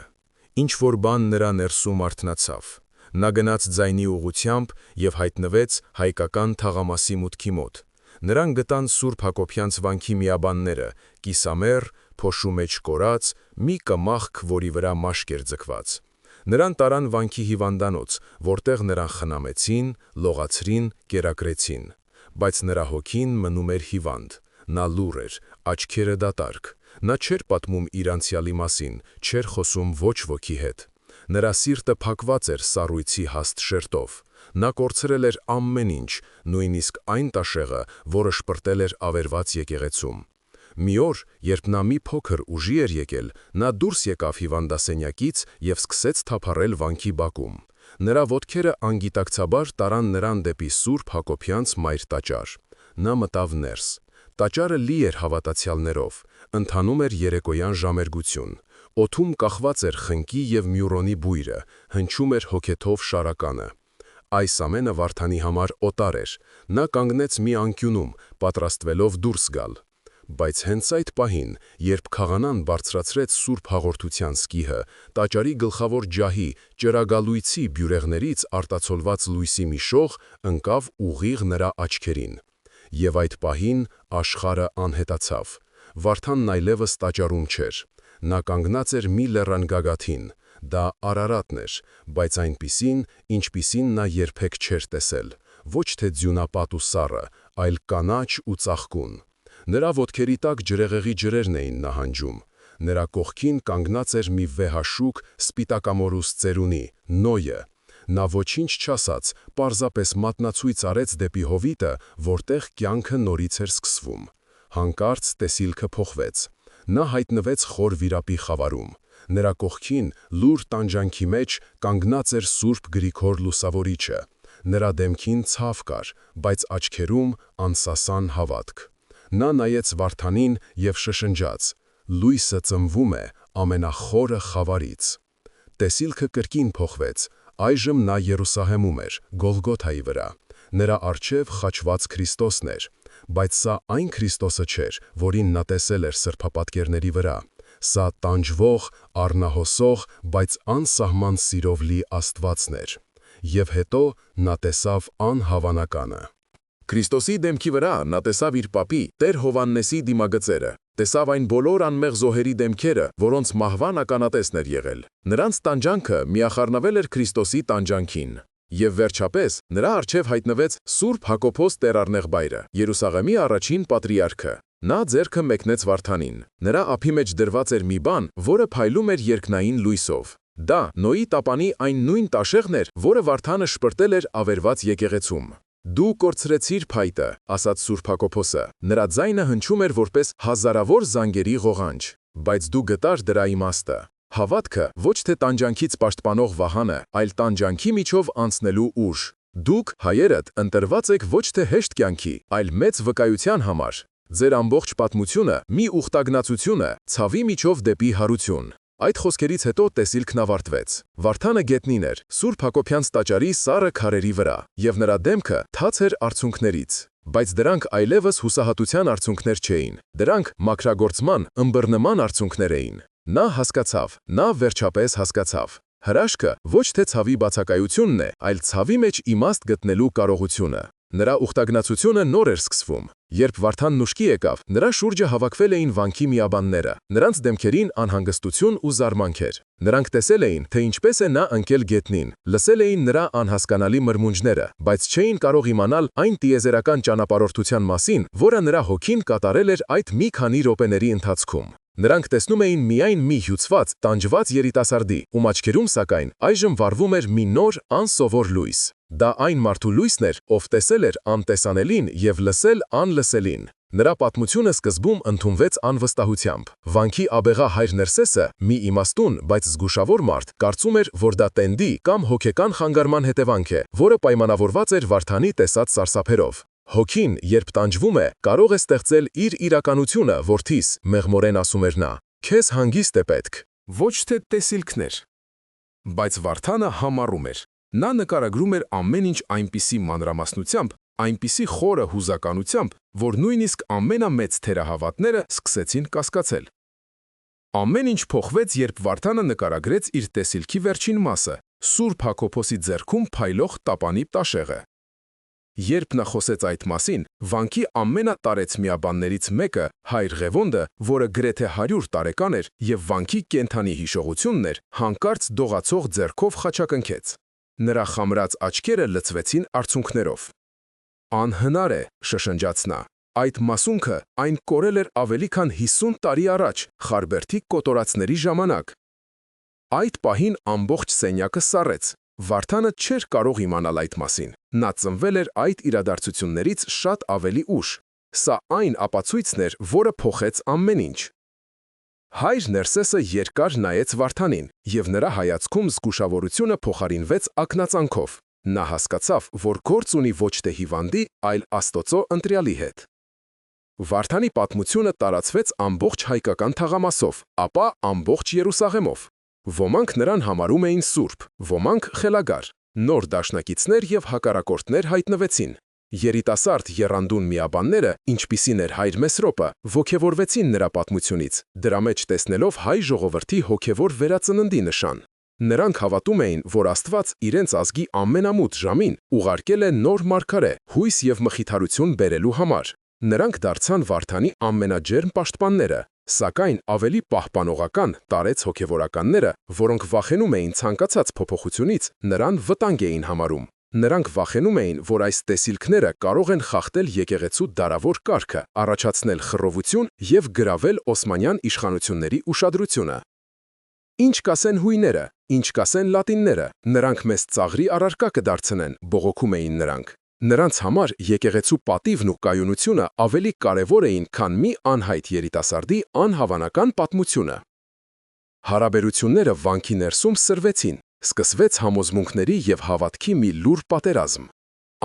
Ինչ-որ բան նրա ներսում արթնացավ։ Նա գնաց ձայնի ուղղությամբ եւ հայտնվեց հայկական թաղամասի մուտքի մոտ։ Նրան գտան Սուրբ Հակոբյանց վանքի միաբանները, կիսամեռ, փոշու մեջ կորած, մի կմախք, որի վրա մաշկ էր ձգված։ Նրան տարան վանքի հիվանդանոց, որտեղ նրան խնամեցին, լողացրին, կերակրեցին։ Բայց նրա հոգին մնում էր հիվանդ։ Նա լուռ էր, աչքերը դատարկ։ Նա չէր պատմում իր անցյալի մասին, չէր խոսում ոչ ոքի հետ։ Նրա սիրտը փակված էր սառույցի հաստ շերտով։ Նա կորցրել էր ամեն ինչ, նույնիսկ այն տաշեղը, որը շպրտել էր ավերված եկեղեցում։ Մի օր, երբ նա մի փոքր ուժի էր եկել, նա դուրս եկավ հիվանդասենյակից եւ սկսեց թափառել վանքի բակում։ Նրա ոտքերը անգիտակցաբար տարան նրան դեպի Սուրբ Հակոբյանց մայր տաճար։ Նա մտավ ներս։ Տաճարը լի էր հավատացյալներով, ընթանում էր երեկոյան ժամերգություն։ Օդում կախված էր խնկի եւ մյուրոնի բույրը, հնչում էր հոգեթով շարականը։ Այս ամենը Վարդանի համար օտար էր։ Նա կանգնեց մի անկյունում, պատրաստվելով դուրս գալ։ Բայց հենց այդ պահին, երբ քահանան բարձրացրեց Սուրբ Հաղորդության սկիհը, տաճարի գլխավոր ջահի, ճրագալույցի բյուրեղներից արտացոլված լույսի մի շող ընկավ ուղիղ նրա աչքերին։ Եվ այդ պահին աշխարհը անհետացավ։ Վարդանն այլևս տաճարում չէր։ Նա կանգնած էր մի լեռան գագաթին։ Դա Արարատն էր, բայց այնպիսին, ինչպիսին նա երբեք չէր տեսել։ Ոչ թե ձյունապատ ու սառը, այլ կանաչ ու ծաղկուն։ Նրա ոտքերի տակ ջրեղեղի ջրերն էին նահանջում։ Նրա կողքին կանգնած էր մի վեհաշուկ սպիտակամորուս ծերունի, Նոյը։ Նա ոչինչ չասաց, պարզապես մատնացույց արեց դեպի հովիտը, որտեղ կյանքը նորից էր սկսվում։ Հանկարծ տեսիլքը փոխվեց։ Նա հայտնվեց խոր վիրապի խավարում։ Նրա կողքին, լուր տանջանքի մեջ, կանգնած էր Սուրբ Գրիգոր Լուսավորիչը։ Նրա դեմքին ցավ կար, բայց աչքերում անսասան հավատք։ Նա նայեց Վարդանին եւ շշնջաց. «Լույսը ծնվում է ամենախորը խավարից»։ Տեսիլքը կրկին փոխվեց։ Այժմ նա Երուսաղեմում էր, Գողգոթայի վրա։ Նրա առջև խաչված Քրիստոսն էր, բայց սա այն Քրիստոսը չէր, որին նա տեսել էր սրբապատկերների վրա։ Սա տանջվող, առնահոսող, բայց անսահման սիրով լի Աստվածն էր։ Եվ հետո նա տեսավ անհավանականը։ Քրիստոսի դեմքի վրա նա տեսավ իր պապի Տեր Հովհաննեսի դիմագծերը, տեսավ այն բոլոր անմեղ զոհերի դեմքերը, որոնց մահվան ականատեսն էր եղել։ Նրանց տանջանքը միախառնվել էր Քրիստոսի տանջանքին։ Եվ վերջապես նրա առջև հայտնվեց Սուրբ Հակոբոս Տերառնեղբայրը, Երուսաղեմի առաջին պատրիարքը։ Նա ձեռքը մեկնեց Վարդանին։ Նրա ափի մեջ դրված էր մի բան, որը փայլում էր երկնային լույսով։ Դա Նոյի տապանի այն նույն տաշեղն էր, որը Վարդանը շպրտել էր ավերված եկեղեցում։ «Դու կորցրեցիր փայտը», ասաց Սուրբ Հակոբոսը։ Նրա ձայնը հնչում էր որպես հազարավոր զանգերի ղողանջ, բայց դու գտար դրա իմաստը։ Հավատքը ոչ թե տանջանքից պաշտպանող վահանը, այլ տանջանքի միջով անցնելու ուժ։ Դուք, հայերդ, ընտրված եք ոչ թե հեշտ կյանքի, այլ մեծ վկայության համար։ Ձեր ամբողջ պատմությունը մի ուխտագնացություն է ցավի միջով դեպի հարություն։ Այդ խոսքերից հետո տեսիլքն ավարտվեց։ Վարդանը գետնին էր, Սուրբ Հակոբյանց տաճարի սառը քարերի վրա, եւ նրա դեմքը թաց էր արցունքներից։ Բայց դրանք այլևս հուսահատության արցունքներ չէին։ Դրանք մաքրագործման, ըմբռնման արցունքներ էին։ Նա հասկացավ, նա վերջապես հասկացավ։ Հրաշքը ոչ թե ցավի բացակայությունն է, այլ ցավի մեջ իմաստ գտնելու կարողությունը։ Նրա ուխտագնացությունը նոր էր սկսվում։ Երբ Վարդանն ուշքի եկավ, նրա շուրջը հավաքվել էին վանքի միաբանները։ Նրանց դեմքերին անհանգստություն ու զարմանք էր։ Նրանք տեսել էին, թե ինչպես է նա ընկել գետնին, լսել էին նրա անհասկանալի մրմունջները, բայց չէին կարող իմանալ այն տիեզերական ճանապարհորդության մասին, որը նրա հոգին կատարել էր այդ մի քանի րոպեների ընթացքում։ Նրանք տեսնում էին միայն մի հյուծված, տանջված երիտասարդի, ում աչքերում սակայն այժմ վառվում էր մի նոր, անսովոր լույս։ Դա այն մարդու լույսն էր, ով տեսել էր անտեսանելին եւ լսել անլսելին։ Նրա պատմությունը սկզբում ընդունվեց անվստահությամբ։ Վանքի աբեղա հայր Ներսեսը, մի իմաստուն, բայց զգուշավոր մարդ, կարծում էր, որ դա տենդի կամ հոգեկան խանգարման հետևանք է, որը պայմանավորված էր Վարդանի տեսած սարսափերով։ Հոգին, երբ տանջվում է, կարող է ստեղծել իր իրականությունը, որդիս, մեղմորեն ասում էր նա։ Քեզ հանգիստ է պետք, ոչ թե տեսիլքներ։ Բայց Վարդանը համառում էր։ Նա նկարագրում էր ամեն ինչ այնպիսի մանրամասնությամբ, այնպիսի խորը հուզականությամբ, որ նույնիսկ ամենամեծ թերահավատները սկսեցին կասկածել։ Ամեն ինչ փոխվեց, երբ Վարդանը նկարագրեց իր տեսիլքի վերջին մասը՝ Սուրբ Հակոբոսի ձեռքում փայլող տապանի տաշեղը։ Երբ նա խոսեց այդ մասին, վանքի ամենատարեց միաբաններից մեկը, հայր Ղևոնդը, որը գրեթե 100 տարեկան էր եւ վանքի կենդանի հիշողությունն էր, հանկարծ դողացող ձեռքով խաչակնքեց։ Նրա խամրած աչքերը լցվեցին արցունքներով։ Անհնար է, շշնջաց նա։ Այդ մասունքը այն կորել էր ավելի քան 50 տարի առաջ, Խարբերդի կոտորածների ժամանակ։ Այդ պահին ամբողջ սենյակը սառեց։ Վարդանը չէր կարող իմանալ այդ մասին։ Նա ծնվել էր այդ իրադարձություններից շատ ավելի ուշ։ Սա այն ապացույցն էր, որը փոխեց ամեն ինչ։ Հայր Ներսեսը երկար նայեց Վարդանին, եւ նրա հայացքում զգուշավորությունը փոխարինվեց ակնածանքով։ Նա հասկացավ, որ գործ ունի ոչ թե հիվանդի, այլ Աստծո ընտրյալի հետ։ Վարդանի պատմությունը տարածվեց ամբողջ հայկական թաղամասով, ապա ամբողջ Երուսաղեմով։ Ոմանք նրան համարում էին սուրբ, ոմանք խելագար։ Նոր դաշնակիցներ եւ հակառակորդներ հայտնվեցին։ Երիտասարդ եռանդուն միաբանները, ինչպիսին էր հայր Մեսրոպը, ոգևորվեցին նրա պատմությունից, դրա մեջ տեսնելով հայ ժողովրդի հոգևոր վերածննդի նշան։ Նրանք հավատում էին, որ Աստված իրենց ազգի ամենամութ ժամին ուղարկել է նոր մարգարե, հույս եւ մխիթարություն բերելու համար։ Նրանք դարձան Վարդանի ամենաջերմ պաշտպանները, սակայն ավելի պահպանողական տարեց հոգևորականները, որոնք վախենում էին ցանկացած փոփոխությունից, նրան վտանգ էին համարում։ Նրանք վախենում էին, որ այս տեսիլքները կարող են խախտել եկեղեցու դարավոր կարգը, առաջացնել խռովություն եւ գրավել Օսմանյան իշխանությունների ուշադրությունը։ Ինչ կասեն հույները, ինչ կասեն լատինները, նրանք մեզ ծաղրի առարկա կդարձնեն, բողոքում էին նրանք։ Նրանց համար եկեղեցու պատիվն ու կայունությունը ավելի կարևոր էին, քան մի անհայտ երիտասարդի անհավանական պատմությունը։ Հարաբերությունները վանքի ներսում սրվեցին, սկսվեց համոզմունքների եւ հավատքի մի լուր պատերազմ։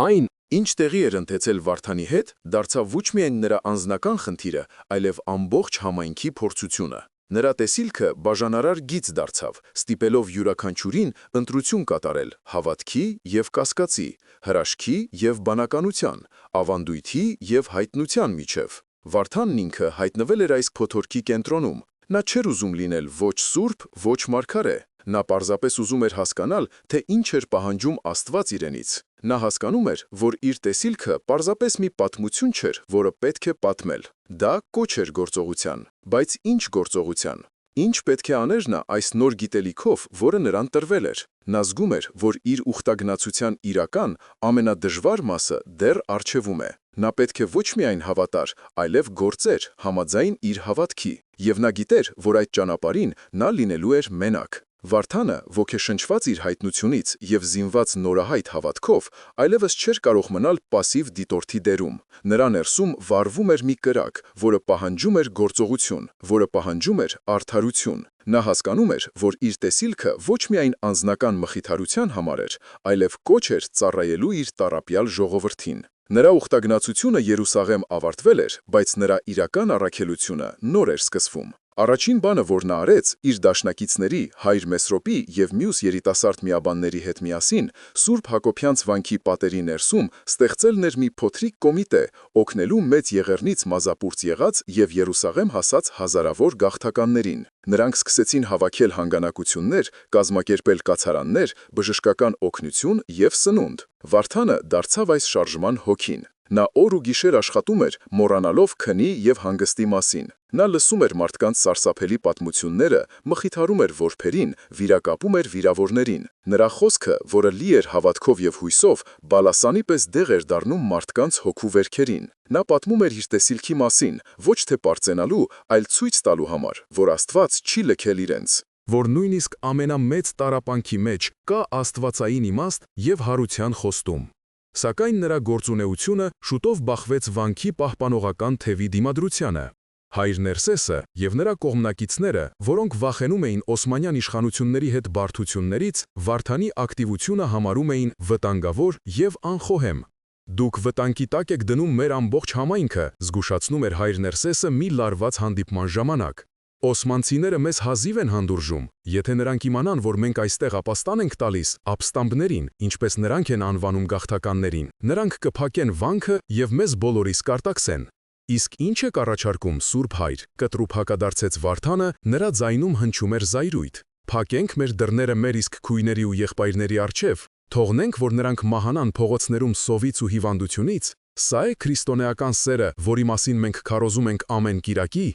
Այն, ինչ տեղի էր ընթեցել Վարդանի հետ, դարձավ ոչ միայն նրա անձնական խնդիրը, այլև ամբողջ համայնքի փորձությունը։ Նրա տեսիլքը բաժանարար գիծ դարձավ, ստիպելով յուրաքանչյուրին ընտրություն կատարել հավատքի եւ կասկածի, հրաշքի եւ բանականության, ավանդույթի եւ հայտնության միջև։ Վարդանն ինքը հայտնվել էր այս փոթորքի կենտրոնում։ Նա չէր ուզում լինել ոչ սուրբ, ոչ մարգարե։ Նա պարզապես ուզում էր հասկանալ, թե ինչ էր պահանջում Աստված իրենից։ Նա հասկանում էր, որ իր տեսիլքը պարզապես մի պատմություն չէր, որը պետք է պատմել։ Դա կոչ էր գործողության, բայց ինչ գործողության։ Ինչ պետք է աներ նա այս նոր գիտելիքով, որը նրան տրվել էր։ Նա զգում էր, որ իր ուխտագնացության իրական, ամենադժվար մասը դեռ առջևում է։ Նա պետք է ոչ միայն հավատար, այլև գործեր համաձայն իր հավատքի, եւ նա գիտեր, որ այդ ճանապարհին նա լինելու էր մենակ։ Վարդանը, ոգեշնչված իր հայտնությունից եւ զինված նորահայտ հավատքով, այլևս չէր կարող մնալ пассив դիտորդի դերում։ Նրա ներսում վառվում էր մի կրակ, որը պահանջում էր գործողություն, որը պահանջում էր արդարություն։ Նա հասկանում էր, որ իր տեսիլքը ոչ միայն անձնական մխիթարության համար էր, այլև կոչ էր ծառայելու իր տառապյալ ժողովրդին։ Նրա ուխտագնացությունը Երուսաղեմ ավարտվել էր, բայց նրա իրական առաքելությունը նոր էր սկսվում։ Առաջին բանը, որ նա արեց, իր դաշնակիցների հայր Մեսրոպի եւ մյուս երիտասարդ միաբանների հետ միասին, Սուրբ Հակոբյանց վանքի պատերի ներսում ստեղծելն էր մի փոթրիկ կոմիտե, օգնելու Մեծ Եղեռնից մազապուրծ եղած եւ Երուսաղեմ հասած հազարավոր գաղթականներին։ Նրանք սկսեցին հավաքել հանգանակություններ, կազմակերպել կացարաններ, բժշկական օգնություն եւ սնունդ։ Վարդանը դարձավ այս շարժման հոգին։ Նա օր ու գիշեր աշխատում էր, մոռանալով քնի եւ հանգստի մասին։ Նա լսում էր մարդկանց սարսափելի պատմությունները, մխիթարում էր որբերին, վիրակապում էր վիրավորներին։ Նրա խոսքը, որը լի էր հավատքով եւ հույսով, բալասանի պես դեղ էր դառնում մարդկանց հոգու վերքերին։ Նա պատմում էր իր տեսիլքի մասին, ոչ թե պարծենալու, այլ ցույց տալու համար, որ Աստված չի լքել իրենց։ Որ նույնիսկ ամենամեծ տառապանքի մեջ կա աստվածային իմաստ եւ հարության խոստում։ Սակայն նրա գործունեությունը շուտով բախվեց վանքի պահպանողական թևի դիմադրությանը։ Հայր Ներսեսը եւ նրա կողմնակիցները, որոնք վախենում էին Օսմանյան իշխանությունների հետ բարդություններից, Վարդանի ակտիվությունը համարում էին վտանգավոր եւ անխոհեմ։ Դուք վտանգի տակ եք դնում մեր ամբողջ համայնքը, զգուշացնում էր հայր Ներսեսը մի լարված հանդիպման ժամանակ։ Օսմանցիները մեզ հազիվ են հանդուրժում, եթե նրանք իմանան, որ մենք այստեղ ապաստան ենք տալիս ապստամբներին, ինչպես նրանք են անվանում գաղթականներին, նրանք կփակեն վանքը եւ մեզ բոլորիս կարտաքսեն։ Իսկ ինչ եք առաջարկում, Սուրբ Հայր, կտրուփ հակադարձեց Վարդանը, նրա ձայնում հնչում էր զայրույթ։ Փակենք մեր դռները մեր իսկ քույների ու եղբայրների առջև, թողնենք, որ նրանք մահանան փողոցներում սովից ու հիվանդությունից։ Սա է քրիստոնեական սերը, որի մասին մենք քարոզում ենք ամեն կիրակի։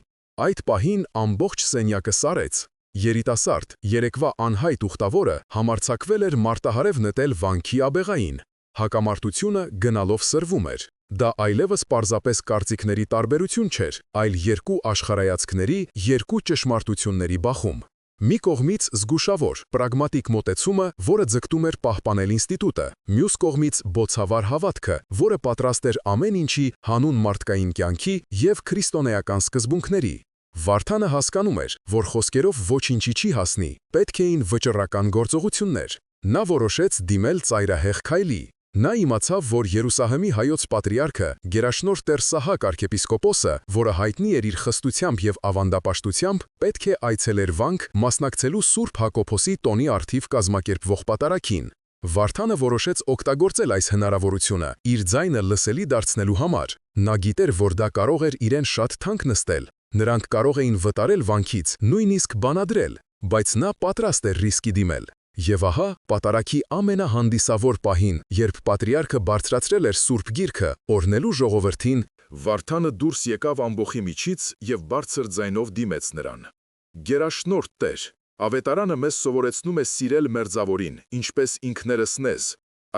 Այդ պահին ամբողջ սենյակը սարեց։ Երիտասարդ, երեկվա անհայտ ուխտավորը համարձակվել էր մարտահարև նետել վանքի աբեղային։ Հակամարտությունը գնալով սրվում էր։ Դա այլևս պարզապես կարծիքների տարբերություն չէր, այլ երկու աշխարհայացքների, երկու ճշմարտությունների բախում։ Մի կողմից զգուշավոր, պրագմատիկ մոտեցումը, որը ձգտում էր պահպանել ինստիտուտը, մյուս կողմից բոցավար հավատքը, որը պատրաստ էր ամեն ինչի հանուն մարդկային կյանքի եւ քրիստոնեական սկզբունքների։ Վարդանը հասկանում էր, որ խոսքերով ոչինչի չի հասնի, պետք էին վճռական գործողություններ։ Նա որոշեց դիմել ծայրահեղ քայլի։ Նա իմացավ, որ Երուսաղեմի հայոց պատրիարքը, գերաշնորհ Տեր Սահակ arczepiskoposը, որը հայտնի էր իր խստությամբ եւ ավանդապաշտությամբ, պետք է այցելեր վանք մասնակցելու Սուրբ Հակոբոսի տոնի առթիվ կազմակերպվող պատարագին։ Վարդանը որոշեց օգտագործել այս հնարավորությունը իր ձայնը լսելի դարձնելու համար։ Նա գիտեր, որ դա կարող էր իրեն շատ թանկ նստել։ Նրանք կարող էին վտարել վանքից, նույնիսկ բանադրել, բայց նա պատրաստ էր ռիսկի դիմել։ Եվ ահա, պատարագի ամենահանդիսավոր պահին, երբ պատրիարքը բարձրացրել էր Սուրբ Գիրքը, օրհնելու ժողովրդին, Վարդանը դուրս եկավ ամբոխի միջից եւ բարձր ձայնով դիմեց նրան։ Գերաշնորհ Տեր, ավետարանը մեզ սովորեցնում է սիրել մերձավորին, ինչպես ինքներս մեզ։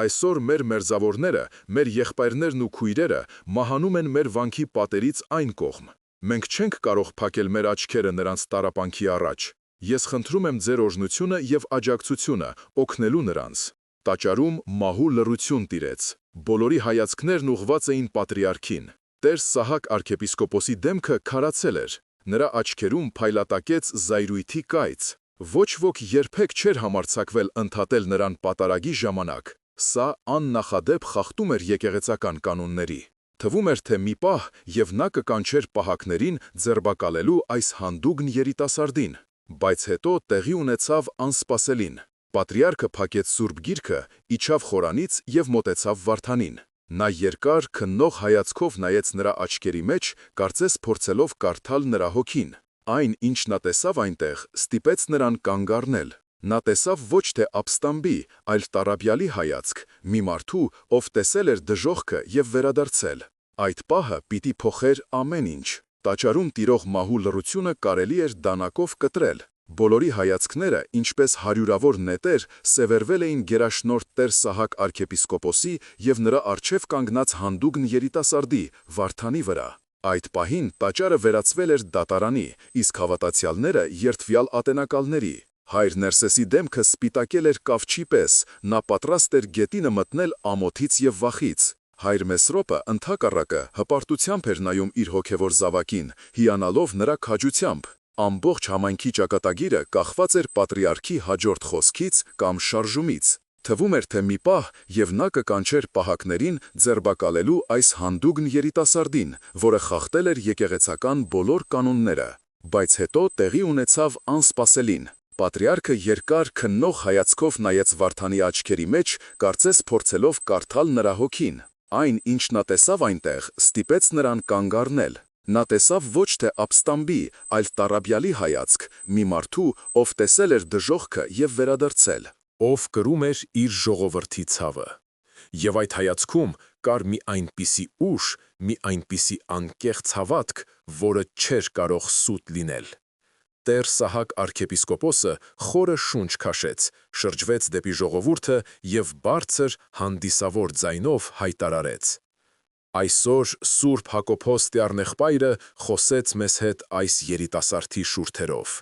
Այսօր մեր մերձավորները, մեր եղբայրներն ու քույրերը մահանում են մեր վանքի պատերից այն կողմ։ Մենք չենք կարող փակել մեր աչքերը նրանց տառապանքի առաջ։ Ես խնդրում եմ ձեր օրհնությունը եւ աջակցությունը, օգնելու նրանց։ Տաճարում մահու լռություն տիրեց։ Բոլորի հայացքներն ուղղված էին պատրիարքին։ Տեր Սահակ arczepiskoposի դեմքը քարացել էր։ Նրա աչքերում փայլատակեց զայրույթի կայծ։ Ոչ ոք երբեք չէր համարձակվել ընդհատել նրան պատարագի ժամանակ։ Սա աննախադեպ խախտում էր եկեղեցական կանոնների։ Թվում էր, թե մի պահ եւ նա կկանչեր պահակներին ձերբակալելու այս հանդուգն երիտասարդին, բայց հետո տեղի ունեցավ անսպասելին։ Պատրիարքը փակեց Սուրբ Գիրքը, իջավ խորանից եւ մոտեցավ Վարդանին։ Նա երկար, քննող հայացքով նայեց նրա աչքերի մեջ, կարծես փորձելով կարդալ նրա հոգին։ Այն, ինչ նա տեսավ այնտեղ, ստիպեց նրան կանգ առնել։ Նա տեսավ ոչ թե ապստամբի, այլ տառապյալի հայացք, մի մարդու, ով տեսել էր դժոխքը եւ վերադարձել։ Այդ պահը պիտի փոխեր ամեն ինչ։ Տաճարում տիրող մահու լռությունը կարելի էր դանակով կտրել։ Բոլորի հայացքները, ինչպես հարյուրավոր նետեր, սևեռվել էին գերաշնորհ Տեր Սահակ arczepiskopոսի եւ նրա առջև կանգնած հանդուգն երիտասարդի Վարդանի վրա։ Այդ պահին տաճարը վերածվել էր դատարանի, իսկ հավատացյալները երդվյալ ատենակալների։ Հայր Ներսեսի դեմքը սպիտակել էր կավչի պես, նա պատրաստ էր գետինը մտնել ամոթից եւ վախից։ Հայր Մեսրոպը ընդհակառակը հպարտությամբ էր նայում իր հոգևոր զավակին, հիանալով նրա քաջությամբ։ Ամբողջ համայնքի ճակատագիրը կախված էր պատրիարքի հաջորդ խոսքից կամ շարժումից։ Թվում էր, թե մի պահ եւ նա կկանչեր պահակներին ձերբակալելու այս հանդուգն երիտասարդին, որը խախտել էր եկեղեցական բոլոր կանոնները։ Բայց հետո տեղի ունեցավ անսպասելին։ Պատրիարքը երկար քննող հայացքով նայեց Վարդանի աչքերի մեջ, կարծես փորձելով կարդալ նրա հոգին։ Այն, ինչ նա տեսավ այնտեղ, ստիպեց նրան կանգ առնել։ Նա տեսավ ոչ թե ապստամբի, այլ տարաբյալի հայացք, մի մարդու, ով տեսել էր դժոխքը եւ վերադարձել, ով կրում էր իր ժողովրդի ցավը։ Եվ այդ հայացքում կար մի այնպիսի ուժ, մի այնպիսի անկեղծ հավատք, որը չէր կարող սուտ լինել։ Տեր Սահակ arczepiskopոսը խորը շունչ քաշեց, շրջվեց դեպի ժողովուրդը եւ բարձր հանդիսավոր ձայնով հայտարարեց. Այսօր Սուրբ Հակոբոս Տյառնեղբայրը խոսեց մեզ հետ այս երիտասարդի շուրթերով։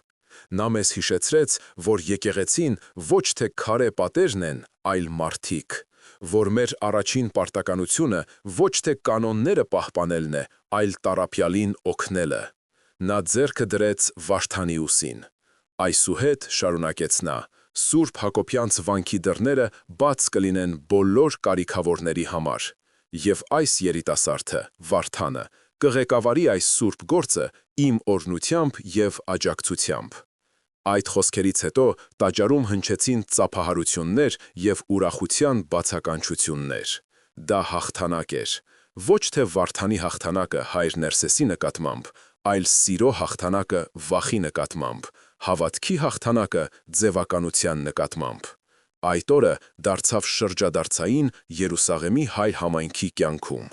Նա մեզ հիշեցրեց, որ եկեղեցին ոչ թե քարե պատերն են, այլ մարդիկ, որ մեր առաջին պարտականությունը ոչ թե կանոնները պահպանելն է, այլ տառապյալին օգնելը։ Նա ձեռքը դրեց Վարդանի ուսին։ Այսուհետ, շարունակեց նա, Սուրբ Հակոբյանց վանքի դռները բաց կլինեն բոլոր կարիքավորների համար, եւ այս երիտասարդը, Վարդանը, կղեկավարի այս սուրբ գործը իմ օրհնությամբ եւ աջակցությամբ։ Այդ խոսքերից հետո տաճարում հնչեցին ծափահարություններ եւ ուրախության բացականչություններ։ Դա հաղթանակ էր, ոչ թե Վարդանի հաղթանակը հայր Ներսեսի նկատմամբ, այլ սիրո հաղթանակը վախի նկատմամբ, հավատքի հաղթանակը ձևականության նկատմամբ։ Այդ օրը դարձավ շրջադարձային Երուսաղեմի հայ համայնքի կյանքում։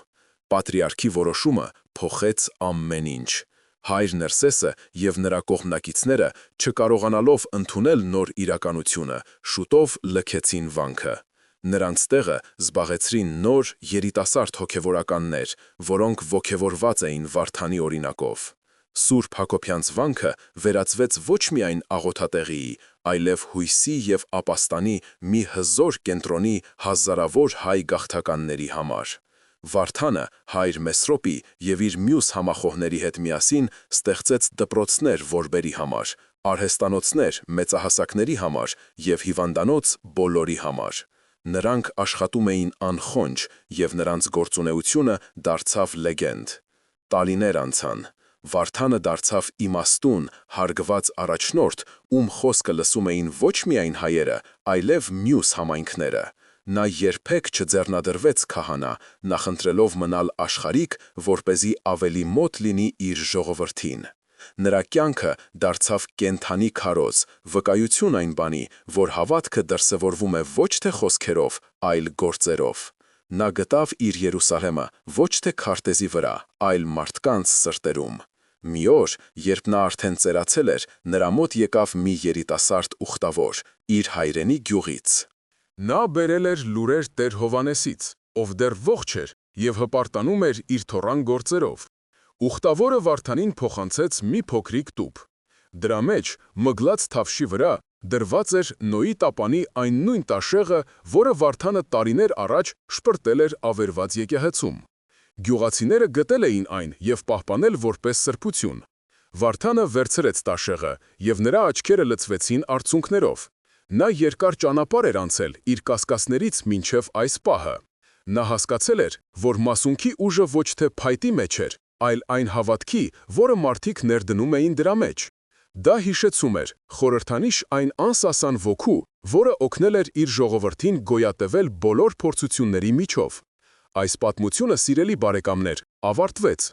Պատրիարքի որոշումը փոխեց ամեն ինչ։ Հայր Ներսեսը եւ նրա կողմնակիցները, չկարողանալով ընդունել նոր իրականությունը, շուտով լքեցին վանքը։ Նրանց տեղը զբաղեցրին նոր երիտասարդ հոգևորականներ, որոնք ոգևորված էին Վարդանի օրինակով։ Սուրբ Հակոբյանց վանքը վերածվեց ոչ միայն աղոթատեղիի, այլև հույսի եւ ապաստանի մի հզոր կենտրոնի հազարավոր հայ գաղթականների համար։ Վարդանը հայր Մեսրոպի եւ իր մյուս համախոհների հետ միասին ստեղծեց դպրոցներ որբերի համար, արհեստանոցներ մեծահասակների համար եւ հիվանդանոց բոլորի համար։ Նրանք աշխատում էին անխոնջ եւ նրանց գործունեությունը դարձավ լեգենդ։ Տարիներ անցան։ Վարդանը դարձավ իմաստուն, հարգված առաջնորդ, ում խոսքը լսում էին ոչ միայն հայերը, այլև մյուս համայնքները։ Նա երբեք չձեռնադրվեց քահանա, նախընտրելով մնալ աշխարհիկ, որպեսզի ավելի մոտ լինի իր ժողովրդին։ Նրա կյանքը դարձավ կենդանի քարոզ, վկայություն այն բանի, որ հավատքը դրսևորվում է ոչ թե խոսքերով, այլ գործերով։ Նա գտավ իր Երուսաղեմը ոչ թե քարտեզի վրա, այլ մարդկանց սրտերում։ Մի օր, երբ նա արդեն ծերացել էր, նրա մոտ եկավ մի երիտասարդ ուխտավոր, իր հայրենի գյուղից։ Նա բերել էր լուրեր Տեր Հովանեսից, ով դեռ ողջ էր եւ հպարտանում էր իր թոռան գործերով։ Ուխտավորը Վարդանին փոխանցեց մի փոքրիկ տուփ։ Դրա մեջ, մգլած թավշի վրա, դրված էր Նոյի տապանի այն նույն տաշեղը, որը Վարդանը տարիներ առաջ շպրտել էր ավերված եկեղեցում։ Գյուղացիները գտել էին այն եւ պահպանել որպես սրբություն։ Վարդանը վերցրեց տաշեղը եւ նրա աչքերը լցվեցին արցունքներով։ Նա երկար ճանապարհ էր անցել իր կասկածներից մինչև այս պահը։ Նա հասկացել էր, որ մասունքի ուժը ոչ թե փայտի մեջ էր, այլ այն հավատքի, որը մարդիկ ներդնում էին դրա մեջ։ Դա հիշեցում էր խորհրդանիշ այն անսասան ոգու, որը օգնել էր իր ժողովրդին գոյատևել բոլոր փորձությունների միջով։ Այս պատմությունը, սիրելի բարեկամներ, ավարտվեց,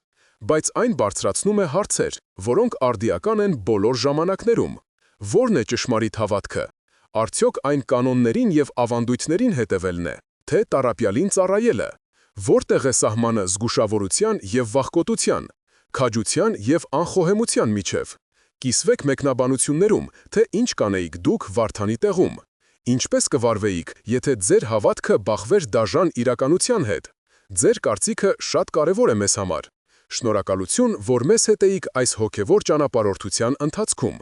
բայց այն բարձրացնում է հարցեր, որոնք արդիական են բոլոր ժամանակներում։ Ո՞րն է ճշմարիտ հավատքը։ Արդյոք այն կանոններին եւ ավանդույթներին հետևելն է, թե տառապյալին ծառայելը։ Որտեղ է սահմանը զգուշավորության եւ վախկոտության, քաջության եւ անխոհեմության միջև։ Կիսվեք մեկնաբանություններում, թե ինչ կանեիք դուք Վարդանի տեղում։ Ինչպես կվարվեիք, եթե ձեր հավատքը բախվեր դաժան իրականության հետ։ Ձեր կարծիքը շատ կարևոր է մեզ համար։ Շնորհակալություն, որ մեզ հետ էիք այս հոգևոր ճանապարհորդության ընթացքում։